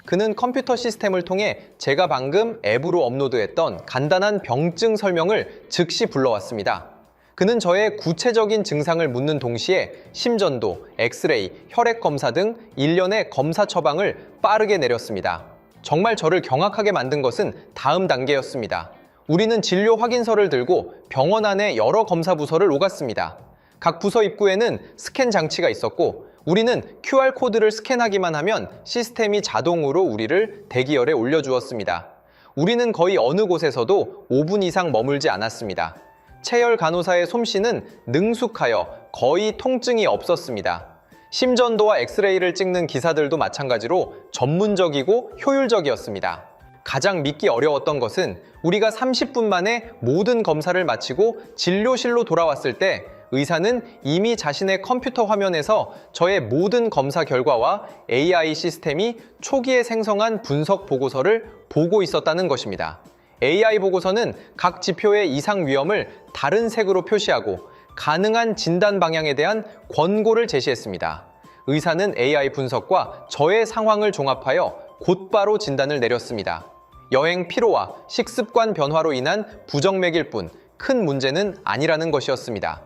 그는 컴퓨터 시스템을 통해 제가 방금 앱으로 업로드했던 간단한 병증 설명을 즉시 불러왔습니다. 그는 저의 구체적인 증상을 묻는 동시에 심전도, 엑스레이, 혈액 검사 등 일련의 검사 처방을 빠르게 내렸습니다. 정말 저를 경악하게 만든 것은 다음 단계였습니다. 우리는 진료 확인서를 들고 병원 안에 여러 검사 부서를 오갔습니다. 각 부서 입구에는 스캔 장치가 있었고 우리는 QR코드를 스캔하기만 하면 시스템이 자동으로 우리를 대기열에 올려주었습니다. 우리는 거의 어느 곳에서도 5분 이상 머물지 않았습니다. 체열 간호사의 솜씨는 능숙하여 거의 통증이 없었습니다. 심전도와 엑스레이를 찍는 기사들도 마찬가지로 전문적이고 효율적이었습니다. 가장 믿기 어려웠던 것은 우리가 30분 만에 모든 검사를 마치고 진료실로 돌아왔을 때 의사는 이미 자신의 컴퓨터 화면에서 저의 모든 검사 결과와 AI 시스템이 초기에 생성한 분석 보고서를 보고 있었다는 것입니다. AI 보고서는 각 지표의 이상 위험을 다른 색으로 표시하고 가능한 진단 방향에 대한 권고를 제시했습니다. 의사는 AI 분석과 저의 상황을 종합하여 곧바로 진단을 내렸습니다. 여행 피로와 식습관 변화로 인한 부정맥일 뿐 큰 문제는 아니라는 것이었습니다.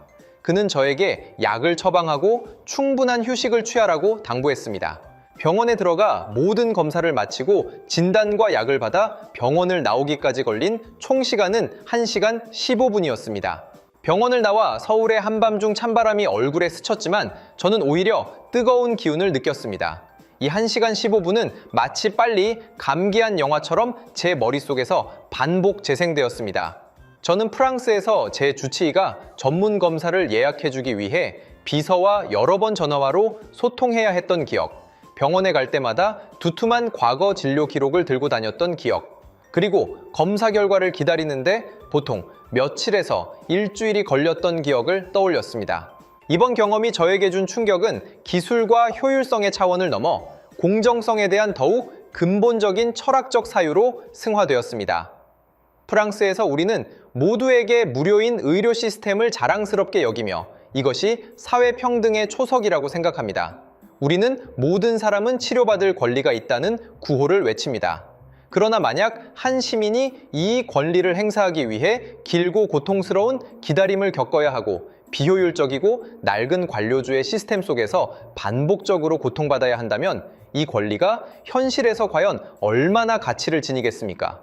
그는 저에게 약을 처방하고 충분한 휴식을 취하라고 당부했습니다. 병원에 들어가 모든 검사를 마치고 진단과 약을 받아 병원을 나오기까지 걸린 총 시간은 1시간 15분이었습니다. 병원을 나와 서울의 한밤중 찬바람이 얼굴에 스쳤지만 저는 오히려 뜨거운 기운을 느꼈습니다. 이 1시간 15분은 마치 빨리 감기한 영화처럼 제 머릿속에서 반복 재생되었습니다. 저는 프랑스에서 제 주치의가 전문 검사를 예약해주기 위해 비서와 여러 번 전화화로 소통해야 했던 기억, 병원에 갈 때마다 두툼한 과거 진료 기록을 들고 다녔던 기억, 그리고 검사 결과를 기다리는데 보통 며칠에서 일주일이 걸렸던 기억을 떠올렸습니다. 이번 경험이 저에게 준 충격은 기술과 효율성의 차원을 넘어 공정성에 대한 더욱 근본적인 철학적 사유로 승화되었습니다. 프랑스에서 우리는 모두에게 무료인 의료 시스템을 자랑스럽게 여기며 이것이 사회평등의 초석이라고 생각합니다. 우리는 모든 사람은 치료받을 권리가 있다는 구호를 외칩니다. 그러나 만약 한 시민이 이 권리를 행사하기 위해 길고 고통스러운 기다림을 겪어야 하고 비효율적이고 낡은 관료주의 시스템 속에서 반복적으로 고통받아야 한다면 이 권리가 현실에서 과연 얼마나 가치를 지니겠습니까?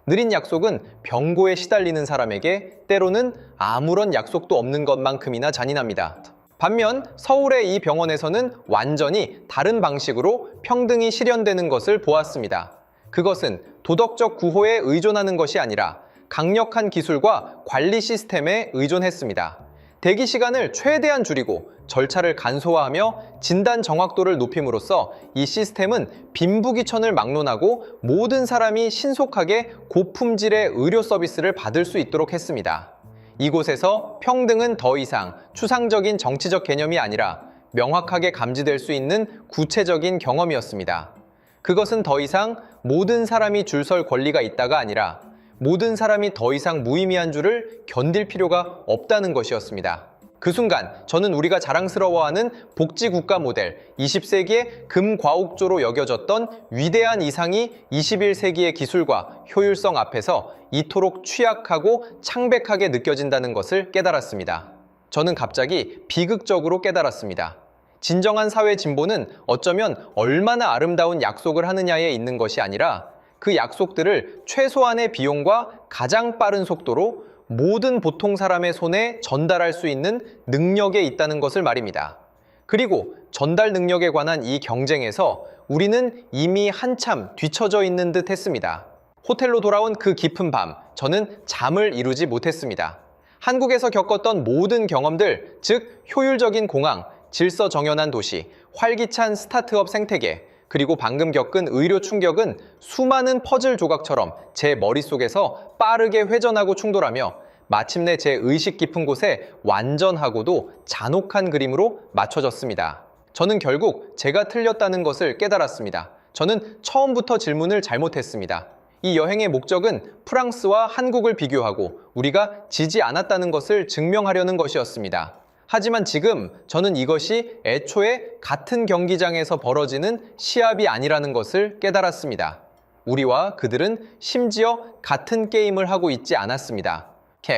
느린 약속은 병고에 시달리는 사람에게 때로는 아무런 약속도 없는 것만큼이나 잔인합니다. 반면 서울의 이 병원에서는 완전히 다른 방식으로 평등이 실현되는 것을 보았습니다. 그것은 도덕적 구호에 의존하는 것이 아니라 강력한 기술과 관리 시스템에 의존했습니다. 대기 시간을 최대한 줄이고 절차를 간소화하며 진단 정확도를 높임으로써 이 시스템은 빈부귀천을 막론하고 모든 사람이 신속하게 고품질의 의료 서비스를 받을 수 있도록 했습니다. 이곳에서 평등은 더 이상 추상적인 정치적 개념이 아니라 명확하게 감지될 수 있는 구체적인 경험이었습니다. 그것은 더 이상 모든 사람이 줄 설 권리가 있다가 아니라 모든 사람이 더 이상 무의미한 줄을 견딜 필요가 없다는 것이었습니다. 그 순간 저는 우리가 자랑스러워하는 복지국가 모델, 20세기의 금과옥조로 여겨졌던 위대한 이상이 21세기의 기술과 효율성 앞에서 이토록 취약하고 창백하게 느껴진다는 것을 깨달았습니다. 저는 갑자기 비극적으로 깨달았습니다. 진정한 사회 진보는 어쩌면 얼마나 아름다운 약속을 하느냐에 있는 것이 아니라 그 약속들을 최소한의 비용과 가장 빠른 속도로 모든 보통 사람의 손에 전달할 수 있는 능력에 있다는 것을 말입니다. 그리고 전달 능력에 관한 이 경쟁에서 우리는 이미 한참 뒤처져 있는 듯 했습니다. 호텔로 돌아온 그 깊은 밤, 저는 잠을 이루지 못했습니다. 한국에서 겪었던 모든 경험들, 즉 효율적인 공항, 질서 정연한 도시, 활기찬 스타트업 생태계, 그리고 방금 겪은 의료 충격은 수많은 퍼즐 조각처럼 제 머릿속에서 빠르게 회전하고 충돌하며 마침내 제 의식 깊은 곳에 완전하고도 잔혹한 그림으로 맞춰졌습니다. 저는 결국 제가 틀렸다는 것을 깨달았습니다. 저는 처음부터 질문을 잘못했습니다. 이 여행의 목적은 프랑스와 한국을 비교하고 우리가 지지 않았다는 것을 증명하려는 것이었습니다. 하지만 지금 저는 이것이 애초에 같은 경기장에서 벌어지는 시합이 아니라는 것을 깨달았습니다. 우리와 그들은 심지어 같은 게임을 하고 있지 않았습니다.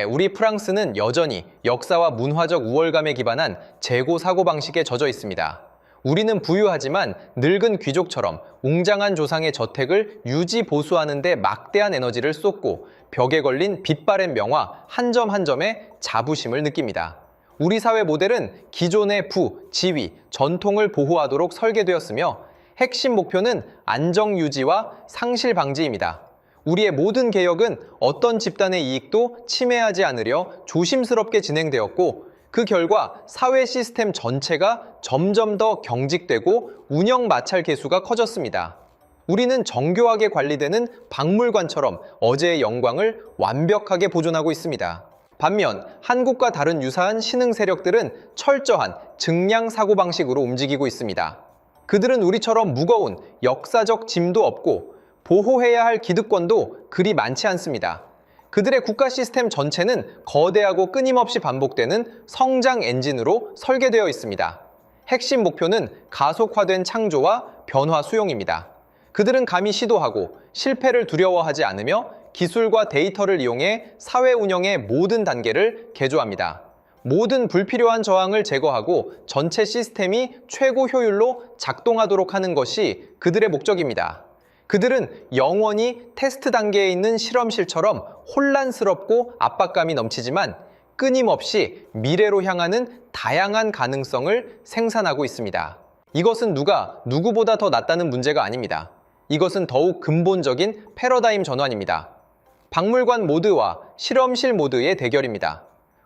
우리 프랑스는 여전히 역사와 문화적 우월감에 기반한 재고 사고방식에 젖어 있습니다. 우리는 부유하지만 늙은 귀족처럼 웅장한 조상의 저택을 유지 보수하는 데 막대한 에너지를 쏟고 벽에 걸린 빛바랜 명화 한 점 한 점에 자부심을 느낍니다. 우리 사회 모델은 기존의 부, 지위, 전통을 보호하도록 설계되었으며 핵심 목표는 안정 유지와 상실 방지입니다. 우리의 모든 개혁은 어떤 집단의 이익도 침해하지 않으려 조심스럽게 진행되었고 그 결과 사회 시스템 전체가 점점 더 경직되고 운영 마찰 계수가 커졌습니다. 우리는 정교하게 관리되는 박물관처럼 어제의 영광을 완벽하게 보존하고 있습니다. 반면 한국과 다른 유사한 신흥 세력들은 철저한 증량 사고방식으로 움직이고 있습니다. 그들은 우리처럼 무거운 역사적 짐도 없고 보호해야 할 기득권도 그리 많지 않습니다. 그들의 국가 시스템 전체는 거대하고 끊임없이 반복되는 성장 엔진으로 설계되어 있습니다. 핵심 목표는 가속화된 창조와 변화 수용입니다. 그들은 감히 시도하고 실패를 두려워하지 않으며 기술과 데이터를 이용해 사회 운영의 모든 단계를 개조합니다. 모든 불필요한 저항을 제거하고 전체 시스템이 최고 효율로 작동하도록 하는 것이 그들의 목적입니다. 그들은 영원히 테스트 단계에 있는 실험실처럼 혼란스럽고 압박감이 넘치지만 끊임없이 미래로 향하는 다양한 가능성을 생산하고 있습니다. 이것은 누가 누구보다 더 낫다는 문제가 아닙니다. 이것은 더욱 근본적인 패러다임 전환입니다. 박물관 모드와 실험실 모드의 대결입니다.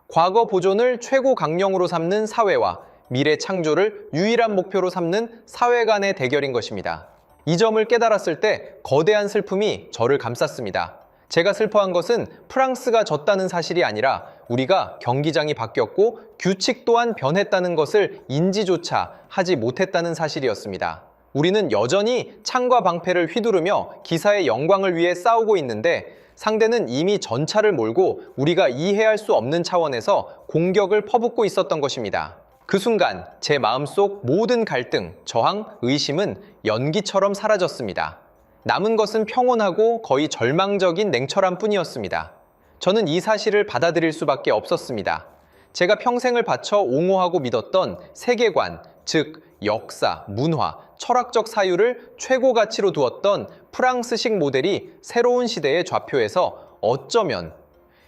과거 보존을 최고 강령으로 삼는 사회와 미래 창조를 유일한 목표로 삼는 사회 간의 대결인 것입니다. 이 점을 깨달았을 때 거대한 슬픔이 저를 감쌌습니다. 제가 슬퍼한 것은 프랑스가 졌다는 사실이 아니라 우리가 경기장이 바뀌었고 규칙 또한 변했다는 것을 인지조차 하지 못했다는 사실이었습니다. 우리는 여전히 창과 방패를 휘두르며 기사의 영광을 위해 싸우고 있는데 상대는 이미 전차를 몰고 우리가 이해할 수 없는 차원에서 공격을 퍼붓고 있었던 것입니다. 그 순간 제 마음속 모든 갈등, 저항, 의심은 연기처럼 사라졌습니다. 남은 것은 평온하고 거의 절망적인 냉철함 뿐이었습니다. 저는 이 사실을 받아들일 수밖에 없었습니다. 제가 평생을 바쳐 옹호하고 믿었던 세계관, 즉 역사, 문화, 철학적 사유를 최고 가치로 두었던 프랑스식 모델이 새로운 시대의 좌표에서 어쩌면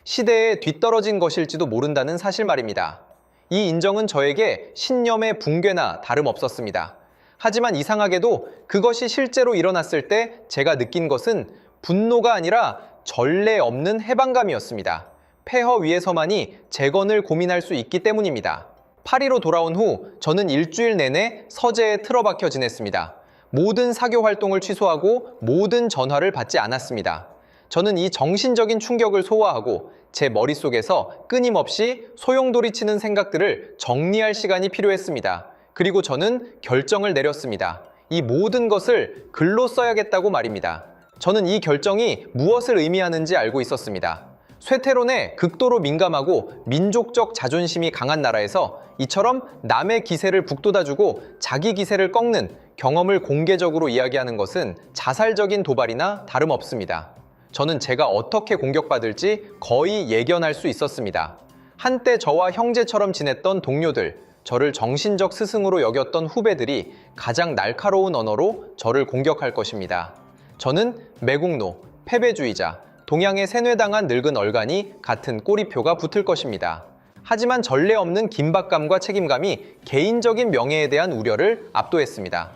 시대에 뒤떨어진 것일지도 모른다는 사실 말입니다. 이 인정은 저에게 신념의 붕괴나 다름없었습니다. 하지만 이상하게도 그것이 실제로 일어났을 때 제가 느낀 것은 분노가 아니라 전례 없는 해방감이었습니다. 폐허 위에서만이 재건을 고민할 수 있기 때문입니다. 파리로 돌아온 후 저는 일주일 내내 서재에 틀어박혀 지냈습니다. 모든 사교 활동을 취소하고 모든 전화를 받지 않았습니다. 저는 이 정신적인 충격을 소화하고 제 머릿속에서 끊임없이 소용돌이치는 생각들을 정리할 시간이 필요했습니다. 그리고 저는 결정을 내렸습니다. 이 모든 것을 글로 써야겠다고 말입니다. 저는 이 결정이 무엇을 의미하는지 알고 있었습니다. 쇠퇴론에 극도로 민감하고 민족적 자존심이 강한 나라에서 이처럼 남의 기세를 북돋아주고 자기 기세를 꺾는 경험을 공개적으로 이야기하는 것은 자살적인 도발이나 다름없습니다. 저는 제가 어떻게 공격받을지 거의 예견할 수 있었습니다. 한때 저와 형제처럼 지냈던 동료들, 저를 정신적 스승으로 여겼던 후배들이 가장 날카로운 언어로 저를 공격할 것입니다. 저는 매국노, 패배주의자, 동양에 세뇌당한 늙은 얼간이 같은 꼬리표가 붙을 것입니다. 하지만 전례 없는 긴박감과 책임감이 개인적인 명예에 대한 우려를 압도했습니다.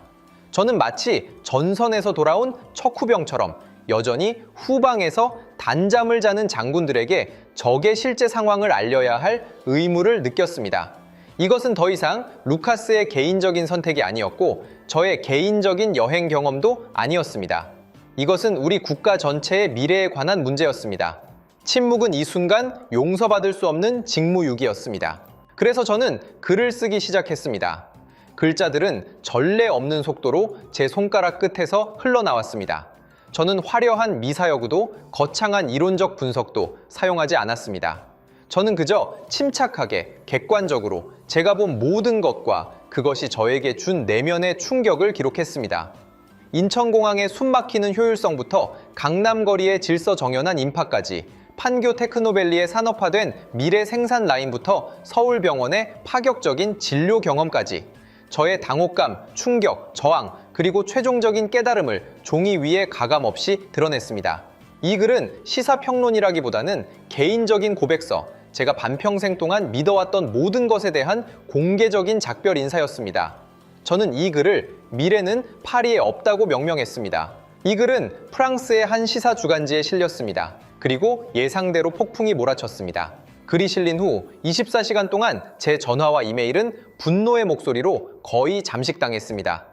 저는 마치 전선에서 돌아온 척후병처럼 여전히 후방에서 단잠을 자는 장군들에게 적의 실제 상황을 알려야 할 의무를 느꼈습니다. 이것은 더 이상 루카스의 개인적인 선택이 아니었고 저의 개인적인 여행 경험도 아니었습니다. 이것은 우리 국가 전체의 미래에 관한 문제였습니다. 침묵은 이 순간 용서받을 수 없는 직무유기였습니다. 그래서 저는 글을 쓰기 시작했습니다. 글자들은 전례 없는 속도로 제 손가락 끝에서 흘러나왔습니다. 저는 화려한 미사여구도 거창한 이론적 분석도 사용하지 않았습니다. 저는 그저 침착하게 객관적으로 제가 본 모든 것과 그것이 저에게 준 내면의 충격을 기록했습니다. 인천공항의 숨막히는 효율성부터 강남거리의 질서정연한 인파까지, 판교 테크노밸리의 산업화된 미래 생산 라인부터 서울병원의 파격적인 진료 경험까지 저의 당혹감, 충격, 저항, 그리고 최종적인 깨달음을 종이 위에 가감없이 드러냈습니다. 이 글은 시사평론이라기보다는 개인적인 고백서, 제가 반평생 동안 믿어왔던 모든 것에 대한 공개적인 작별 인사였습니다. 저는 이 글을 미래는 파리에 없다고 명명했습니다. 이 글은 프랑스의 한 시사 주간지에 실렸습니다. 그리고 예상대로 폭풍이 몰아쳤습니다. 글이 실린 후 24시간 동안 제 전화와 이메일은 분노의 목소리로 거의 잠식당했습니다.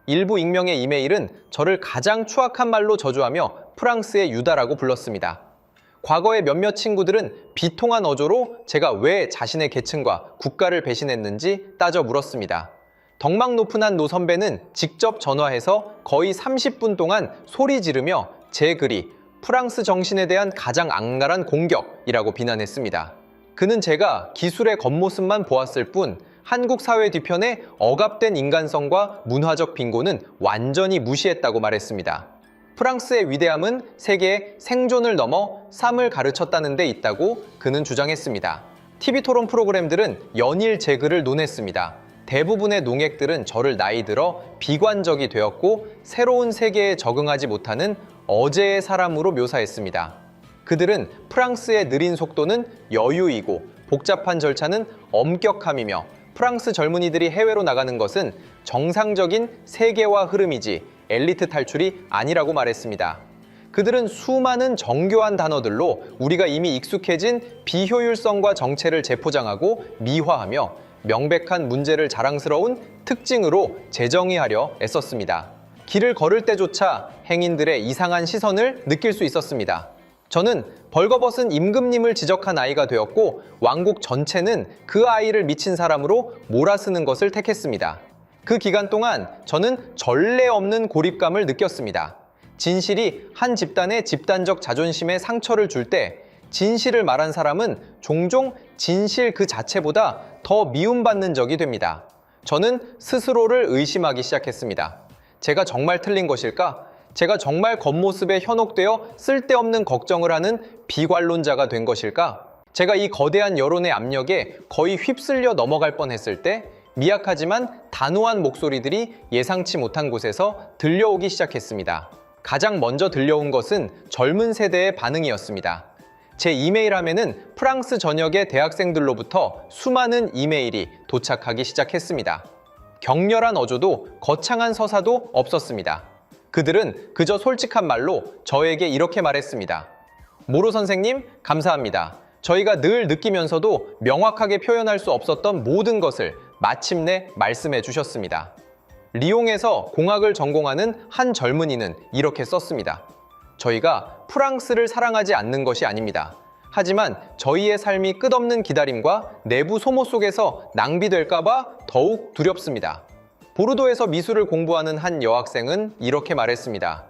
일부 익명의 이메일은 저를 가장 추악한 말로 저주하며 프랑스의 유다라고 불렀습니다. 과거의 몇몇 친구들은 비통한 어조로 제가 왜 자신의 계층과 국가를 배신했는지 따져 물었습니다. 덕망 높은 한 노 선배는 직접 전화해서 거의 30분 동안 소리 지르며 제 글이 프랑스 정신에 대한 가장 악랄한 공격이라고 비난했습니다. 그는 제가 기술의 겉모습만 보았을 뿐 한국 사회 뒤편의 억압된 인간성과 문화적 빈곤은 완전히 무시했다고 말했습니다. 프랑스의 위대함은 세계의 생존을 넘어 삶을 가르쳤다는 데 있다고 그는 주장했습니다. TV 토론 프로그램들은 연일 제 글을 논했습니다. 대부분의 농액들은 저를 나이 들어 비관적이 되었고 새로운 세계에 적응하지 못하는 어제의 사람으로 묘사했습니다. 그들은 프랑스의 느린 속도는 여유이고 복잡한 절차는 엄격함이며 프랑스 젊은이들이 해외로 나가는 것은 정상적인 세계화 흐름이지 엘리트 탈출이 아니라고 말했습니다. 그들은 수많은 정교한 단어들로 우리가 이미 익숙해진 비효율성과 정체를 재포장하고 미화하며 명백한 문제를 자랑스러운 특징으로 재정의하려 애썼습니다. 길을 걸을 때조차 행인들의 이상한 시선을 느낄 수 있었습니다. 저는 벌거벗은 임금님을 지적한 아이가 되었고 왕국 전체는 그 아이를 미친 사람으로 몰아쓰는 것을 택했습니다. 그 기간 동안 저는 전례 없는 고립감을 느꼈습니다. 진실이 한 집단의 집단적 자존심에 상처를 줄 때 진실을 말한 사람은 종종 진실 그 자체보다 더 미움받는 적이 됩니다. 저는 스스로를 의심하기 시작했습니다. 제가 정말 틀린 것일까? 제가 정말 겉모습에 현혹되어 쓸데없는 걱정을 하는 비관론자가 된 것일까? 제가 이 거대한 여론의 압력에 거의 휩쓸려 넘어갈 뻔했을 때 미약하지만 단호한 목소리들이 예상치 못한 곳에서 들려오기 시작했습니다. 가장 먼저 들려온 것은 젊은 세대의 반응이었습니다. 제 이메일 함에는 프랑스 전역의 대학생들로부터 수많은 이메일이 도착하기 시작했습니다. 격렬한 어조도 거창한 서사도 없었습니다. 그들은 그저 솔직한 말로 저에게 이렇게 말했습니다. 모로 선생님, 감사합니다. 저희가 늘 느끼면서도 명확하게 표현할 수 없었던 모든 것을 마침내 말씀해 주셨습니다. 리옹에서 공학을 전공하는 한 젊은이는 이렇게 썼습니다. 저희가 프랑스를 사랑하지 않는 것이 아닙니다. 하지만 저희의 삶이 끝없는 기다림과 내부 소모 속에서 낭비될까봐 더욱 두렵습니다. 보르도에서 미술을 공부하는 한 여학생은 이렇게 말했습니다.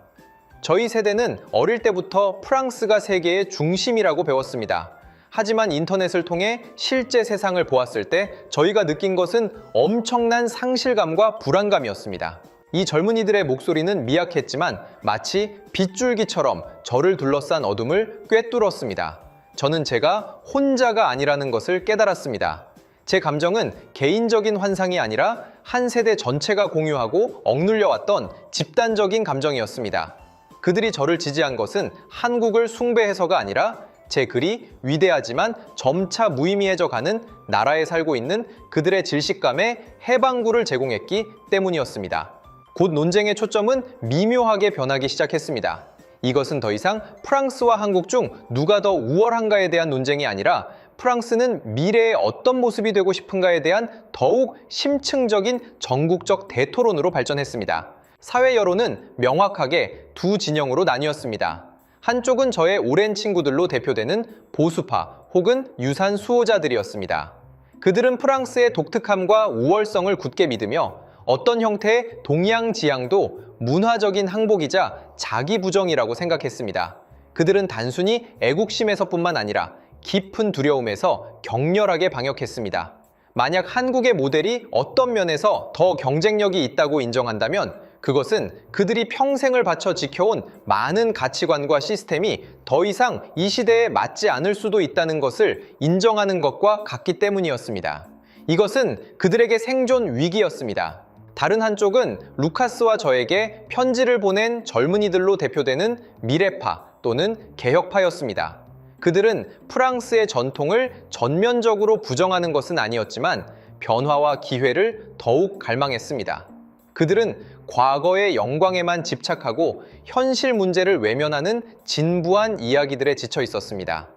저희 세대는 어릴 때부터 프랑스가 세계의 중심이라고 배웠습니다. 하지만 인터넷을 통해 실제 세상을 보았을 때 저희가 느낀 것은 엄청난 상실감과 불안감이었습니다. 이 젊은이들의 목소리는 미약했지만 마치 빗줄기처럼 저를 둘러싼 어둠을 꿰뚫었습니다. 저는 제가 혼자가 아니라는 것을 깨달았습니다. 제 감정은 개인적인 환상이 아니라 한 세대 전체가 공유하고 억눌려왔던 집단적인 감정이었습니다. 그들이 저를 지지한 것은 한국을 숭배해서가 아니라 제 글이 위대하지만 점차 무의미해져 가는 나라에 살고 있는 그들의 질식감에 해방구를 제공했기 때문이었습니다. 곧 논쟁의 초점은 미묘하게 변하기 시작했습니다. 이것은 더 이상 프랑스와 한국 중 누가 더 우월한가에 대한 논쟁이 아니라 프랑스는 미래의 어떤 모습이 되고 싶은가에 대한 더욱 심층적인 전국적 대토론으로 발전했습니다. 사회 여론은 명확하게 두 진영으로 나뉘었습니다. 한쪽은 저의 오랜 친구들로 대표되는 보수파 혹은 유산 수호자들이었습니다. 그들은 프랑스의 독특함과 우월성을 굳게 믿으며 어떤 형태의 동양 지향도 문화적인 항복이자 자기 부정이라고 생각했습니다. 그들은 단순히 애국심에서뿐만 아니라 깊은 두려움에서 격렬하게 방역했습니다. 만약 한국의 모델이 어떤 면에서 더 경쟁력이 있다고 인정한다면 그것은 그들이 평생을 바쳐 지켜온 많은 가치관과 시스템이 더 이상 이 시대에 맞지 않을 수도 있다는 것을 인정하는 것과 같기 때문이었습니다. 이것은 그들에게 생존 위기였습니다. 다른 한쪽은 루카스와 저에게 편지를 보낸 젊은이들로 대표되는 미래파 또는 개혁파였습니다. 그들은 프랑스의 전통을 전면적으로 부정하는 것은 아니었지만 변화와 기회를 더욱 갈망했습니다. 그들은 과거의 영광에만 집착하고 현실 문제를 외면하는 진부한 이야기들에 지쳐 있었습니다.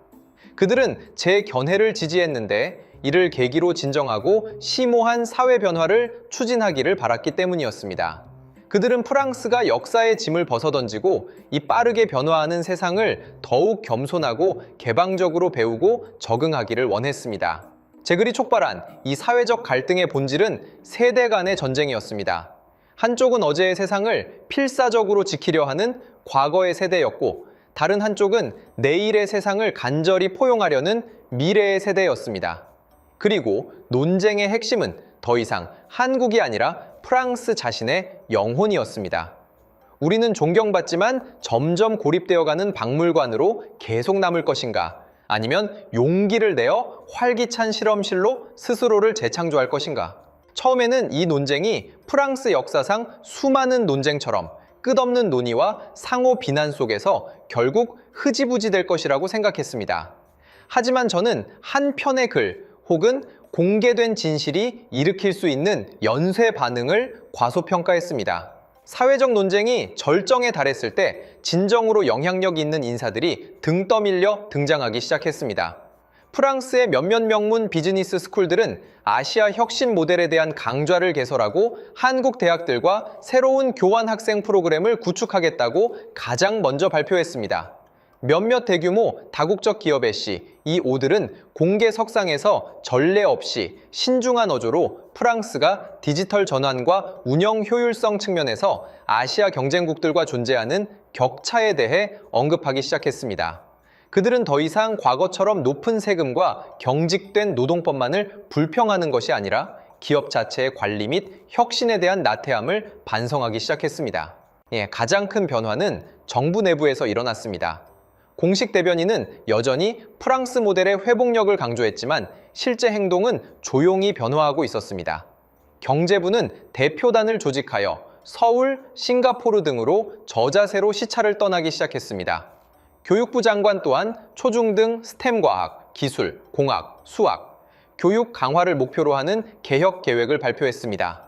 그들은 제 견해를 지지했는데 이를 계기로 진정하고 심오한 사회 변화를 추진하기를 바랐기 때문이었습니다. 그들은 프랑스가 역사의 짐을 벗어던지고 이 빠르게 변화하는 세상을 더욱 겸손하고 개방적으로 배우고 적응하기를 원했습니다. 제 글이 촉발한 이 사회적 갈등의 본질은 세대 간의 전쟁이었습니다. 한쪽은 어제의 세상을 필사적으로 지키려 하는 과거의 세대였고 다른 한쪽은 내일의 세상을 간절히 포용하려는 미래의 세대였습니다. 그리고 논쟁의 핵심은 더 이상 한국이 아니라 프랑스 자신의 영혼이었습니다. 우리는 존경받지만 점점 고립되어가는 박물관으로 계속 남을 것인가? 아니면 용기를 내어 활기찬 실험실로 스스로를 재창조할 것인가? 처음에는 이 논쟁이 프랑스 역사상 수많은 논쟁처럼 끝없는 논의와 상호 비난 속에서 결국 흐지부지 될 것이라고 생각했습니다. 하지만 저는 한 편의 글 혹은 공개된 진실이 일으킬 수 있는 연쇄 반응을 과소평가했습니다. 사회적 논쟁이 절정에 달했을 때 진정으로 영향력 있는 인사들이 등 떠밀려 등장하기 시작했습니다. 프랑스의 몇몇 명문 비즈니스 스쿨들은 아시아 혁신 모델에 대한 강좌를 개설하고 한국 대학들과 새로운 교환 학생 프로그램을 구축하겠다고 가장 먼저 발표했습니다. 몇몇 대규모 다국적 기업의 시, 이 오들은 공개 석상에서 전례 없이 신중한 어조로 프랑스가 디지털 전환과 운영 효율성 측면에서 아시아 경쟁국들과 존재하는 격차에 대해 언급하기 시작했습니다. 그들은 더 이상 과거처럼 높은 세금과 경직된 노동법만을 불평하는 것이 아니라 기업 자체의 관리 및 혁신에 대한 나태함을 반성하기 시작했습니다. 가장 큰 변화는 정부 내부에서 일어났습니다. 공식 대변인은 여전히 프랑스 모델의 회복력을 강조했지만 실제 행동은 조용히 변화하고 있었습니다. 경제부는 대표단을 조직하여 서울, 싱가포르 등으로 저자세로 시차를 떠나기 시작했습니다. 교육부 장관 또한 초중등 스템 과학, 기술, 공학, 수학, 교육 강화를 목표로 하는 개혁 계획을 발표했습니다.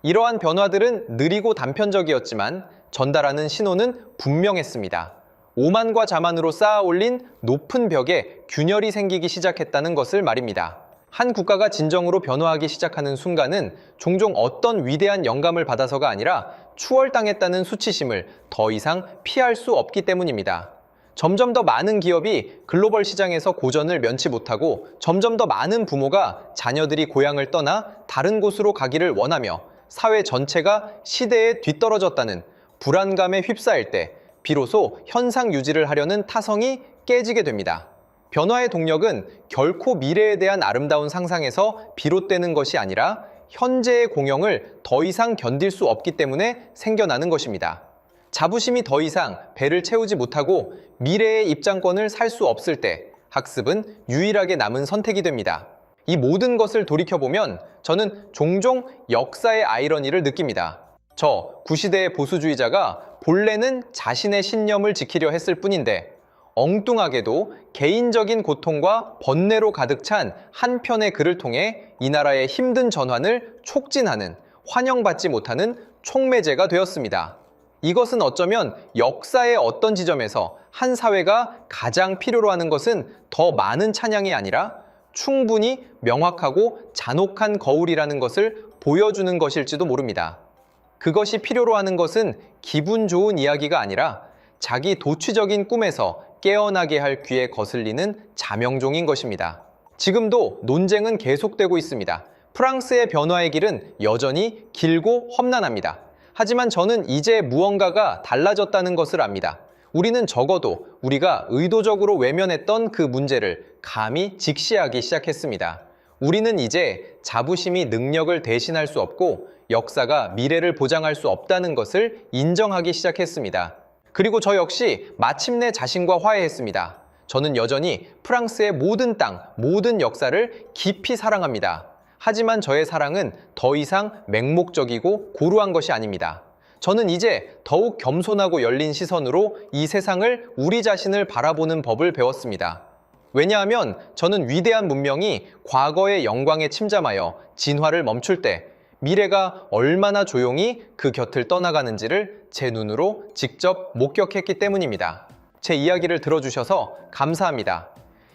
이러한 변화들은 느리고 단편적이었지만 전달하는 신호는 분명했습니다. 오만과 자만으로 쌓아 올린 높은 벽에 균열이 생기기 시작했다는 것을 말입니다. 한 국가가 진정으로 변화하기 시작하는 순간은 종종 어떤 위대한 영감을 받아서가 아니라 추월당했다는 수치심을 더 이상 피할 수 없기 때문입니다. 점점 더 많은 기업이 글로벌 시장에서 고전을 면치 못하고 점점 더 많은 부모가 자녀들이 고향을 떠나 다른 곳으로 가기를 원하며 사회 전체가 시대에 뒤떨어졌다는 불안감에 휩싸일 때 비로소 현상 유지를 하려는 타성이 깨지게 됩니다. 변화의 동력은 결코 미래에 대한 아름다운 상상에서 비롯되는 것이 아니라 현재의 공영을 더 이상 견딜 수 없기 때문에 생겨나는 것입니다. 자부심이 더 이상 배를 채우지 못하고 미래의 입장권을 살 수 없을 때 학습은 유일하게 남은 선택이 됩니다. 이 모든 것을 돌이켜보면 저는 종종 역사의 아이러니를 느낍니다. 저 구시대의 보수주의자가 본래는 자신의 신념을 지키려 했을 뿐인데 엉뚱하게도 개인적인 고통과 번뇌로 가득 찬 한 편의 글을 통해 이 나라의 힘든 전환을 촉진하는, 환영받지 못하는 촉매제가 되었습니다. 이것은 어쩌면 역사의 어떤 지점에서 한 사회가 가장 필요로 하는 것은 더 많은 찬양이 아니라 충분히 명확하고 잔혹한 거울이라는 것을 보여주는 것일지도 모릅니다. 그것이 필요로 하는 것은 기분 좋은 이야기가 아니라 자기 도취적인 꿈에서 깨어나게 할 귀에 거슬리는 자명종인 것입니다. 지금도 논쟁은 계속되고 있습니다. 프랑스의 변화의 길은 여전히 길고 험난합니다. 하지만 저는 이제 무언가가 달라졌다는 것을 압니다. 우리는 적어도 우리가 의도적으로 외면했던 그 문제를 감히 직시하기 시작했습니다. 우리는 이제 자부심이 능력을 대신할 수 없고 역사가 미래를 보장할 수 없다는 것을 인정하기 시작했습니다. 그리고 저 역시 마침내 자신과 화해했습니다. 저는 여전히 프랑스의 모든 땅, 모든 역사를 깊이 사랑합니다. 하지만 저의 사랑은 더 이상 맹목적이고 고루한 것이 아닙니다. 저는 이제 더욱 겸손하고 열린 시선으로 이 세상을, 우리 자신을 바라보는 법을 배웠습니다. 왜냐하면 저는 위대한 문명이 과거의 영광에 침잠하여 진화를 멈출 때 미래가 얼마나 조용히 그 곁을 떠나가는지를 제 눈으로 직접 목격했기 때문입니다. 제 이야기를 들어주셔서 감사합니다.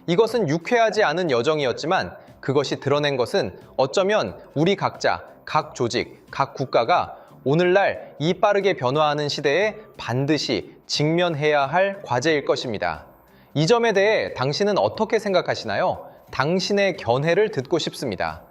이것은 유쾌하지 않은 여정이었지만 그것이 드러낸 것은 어쩌면 우리 각자, 각 조직, 각 국가가 오늘날 이 빠르게 변화하는 시대에 반드시 직면해야 할 과제일 것입니다. 이 점에 대해 당신은 어떻게 생각하시나요? 당신의 견해를 듣고 싶습니다.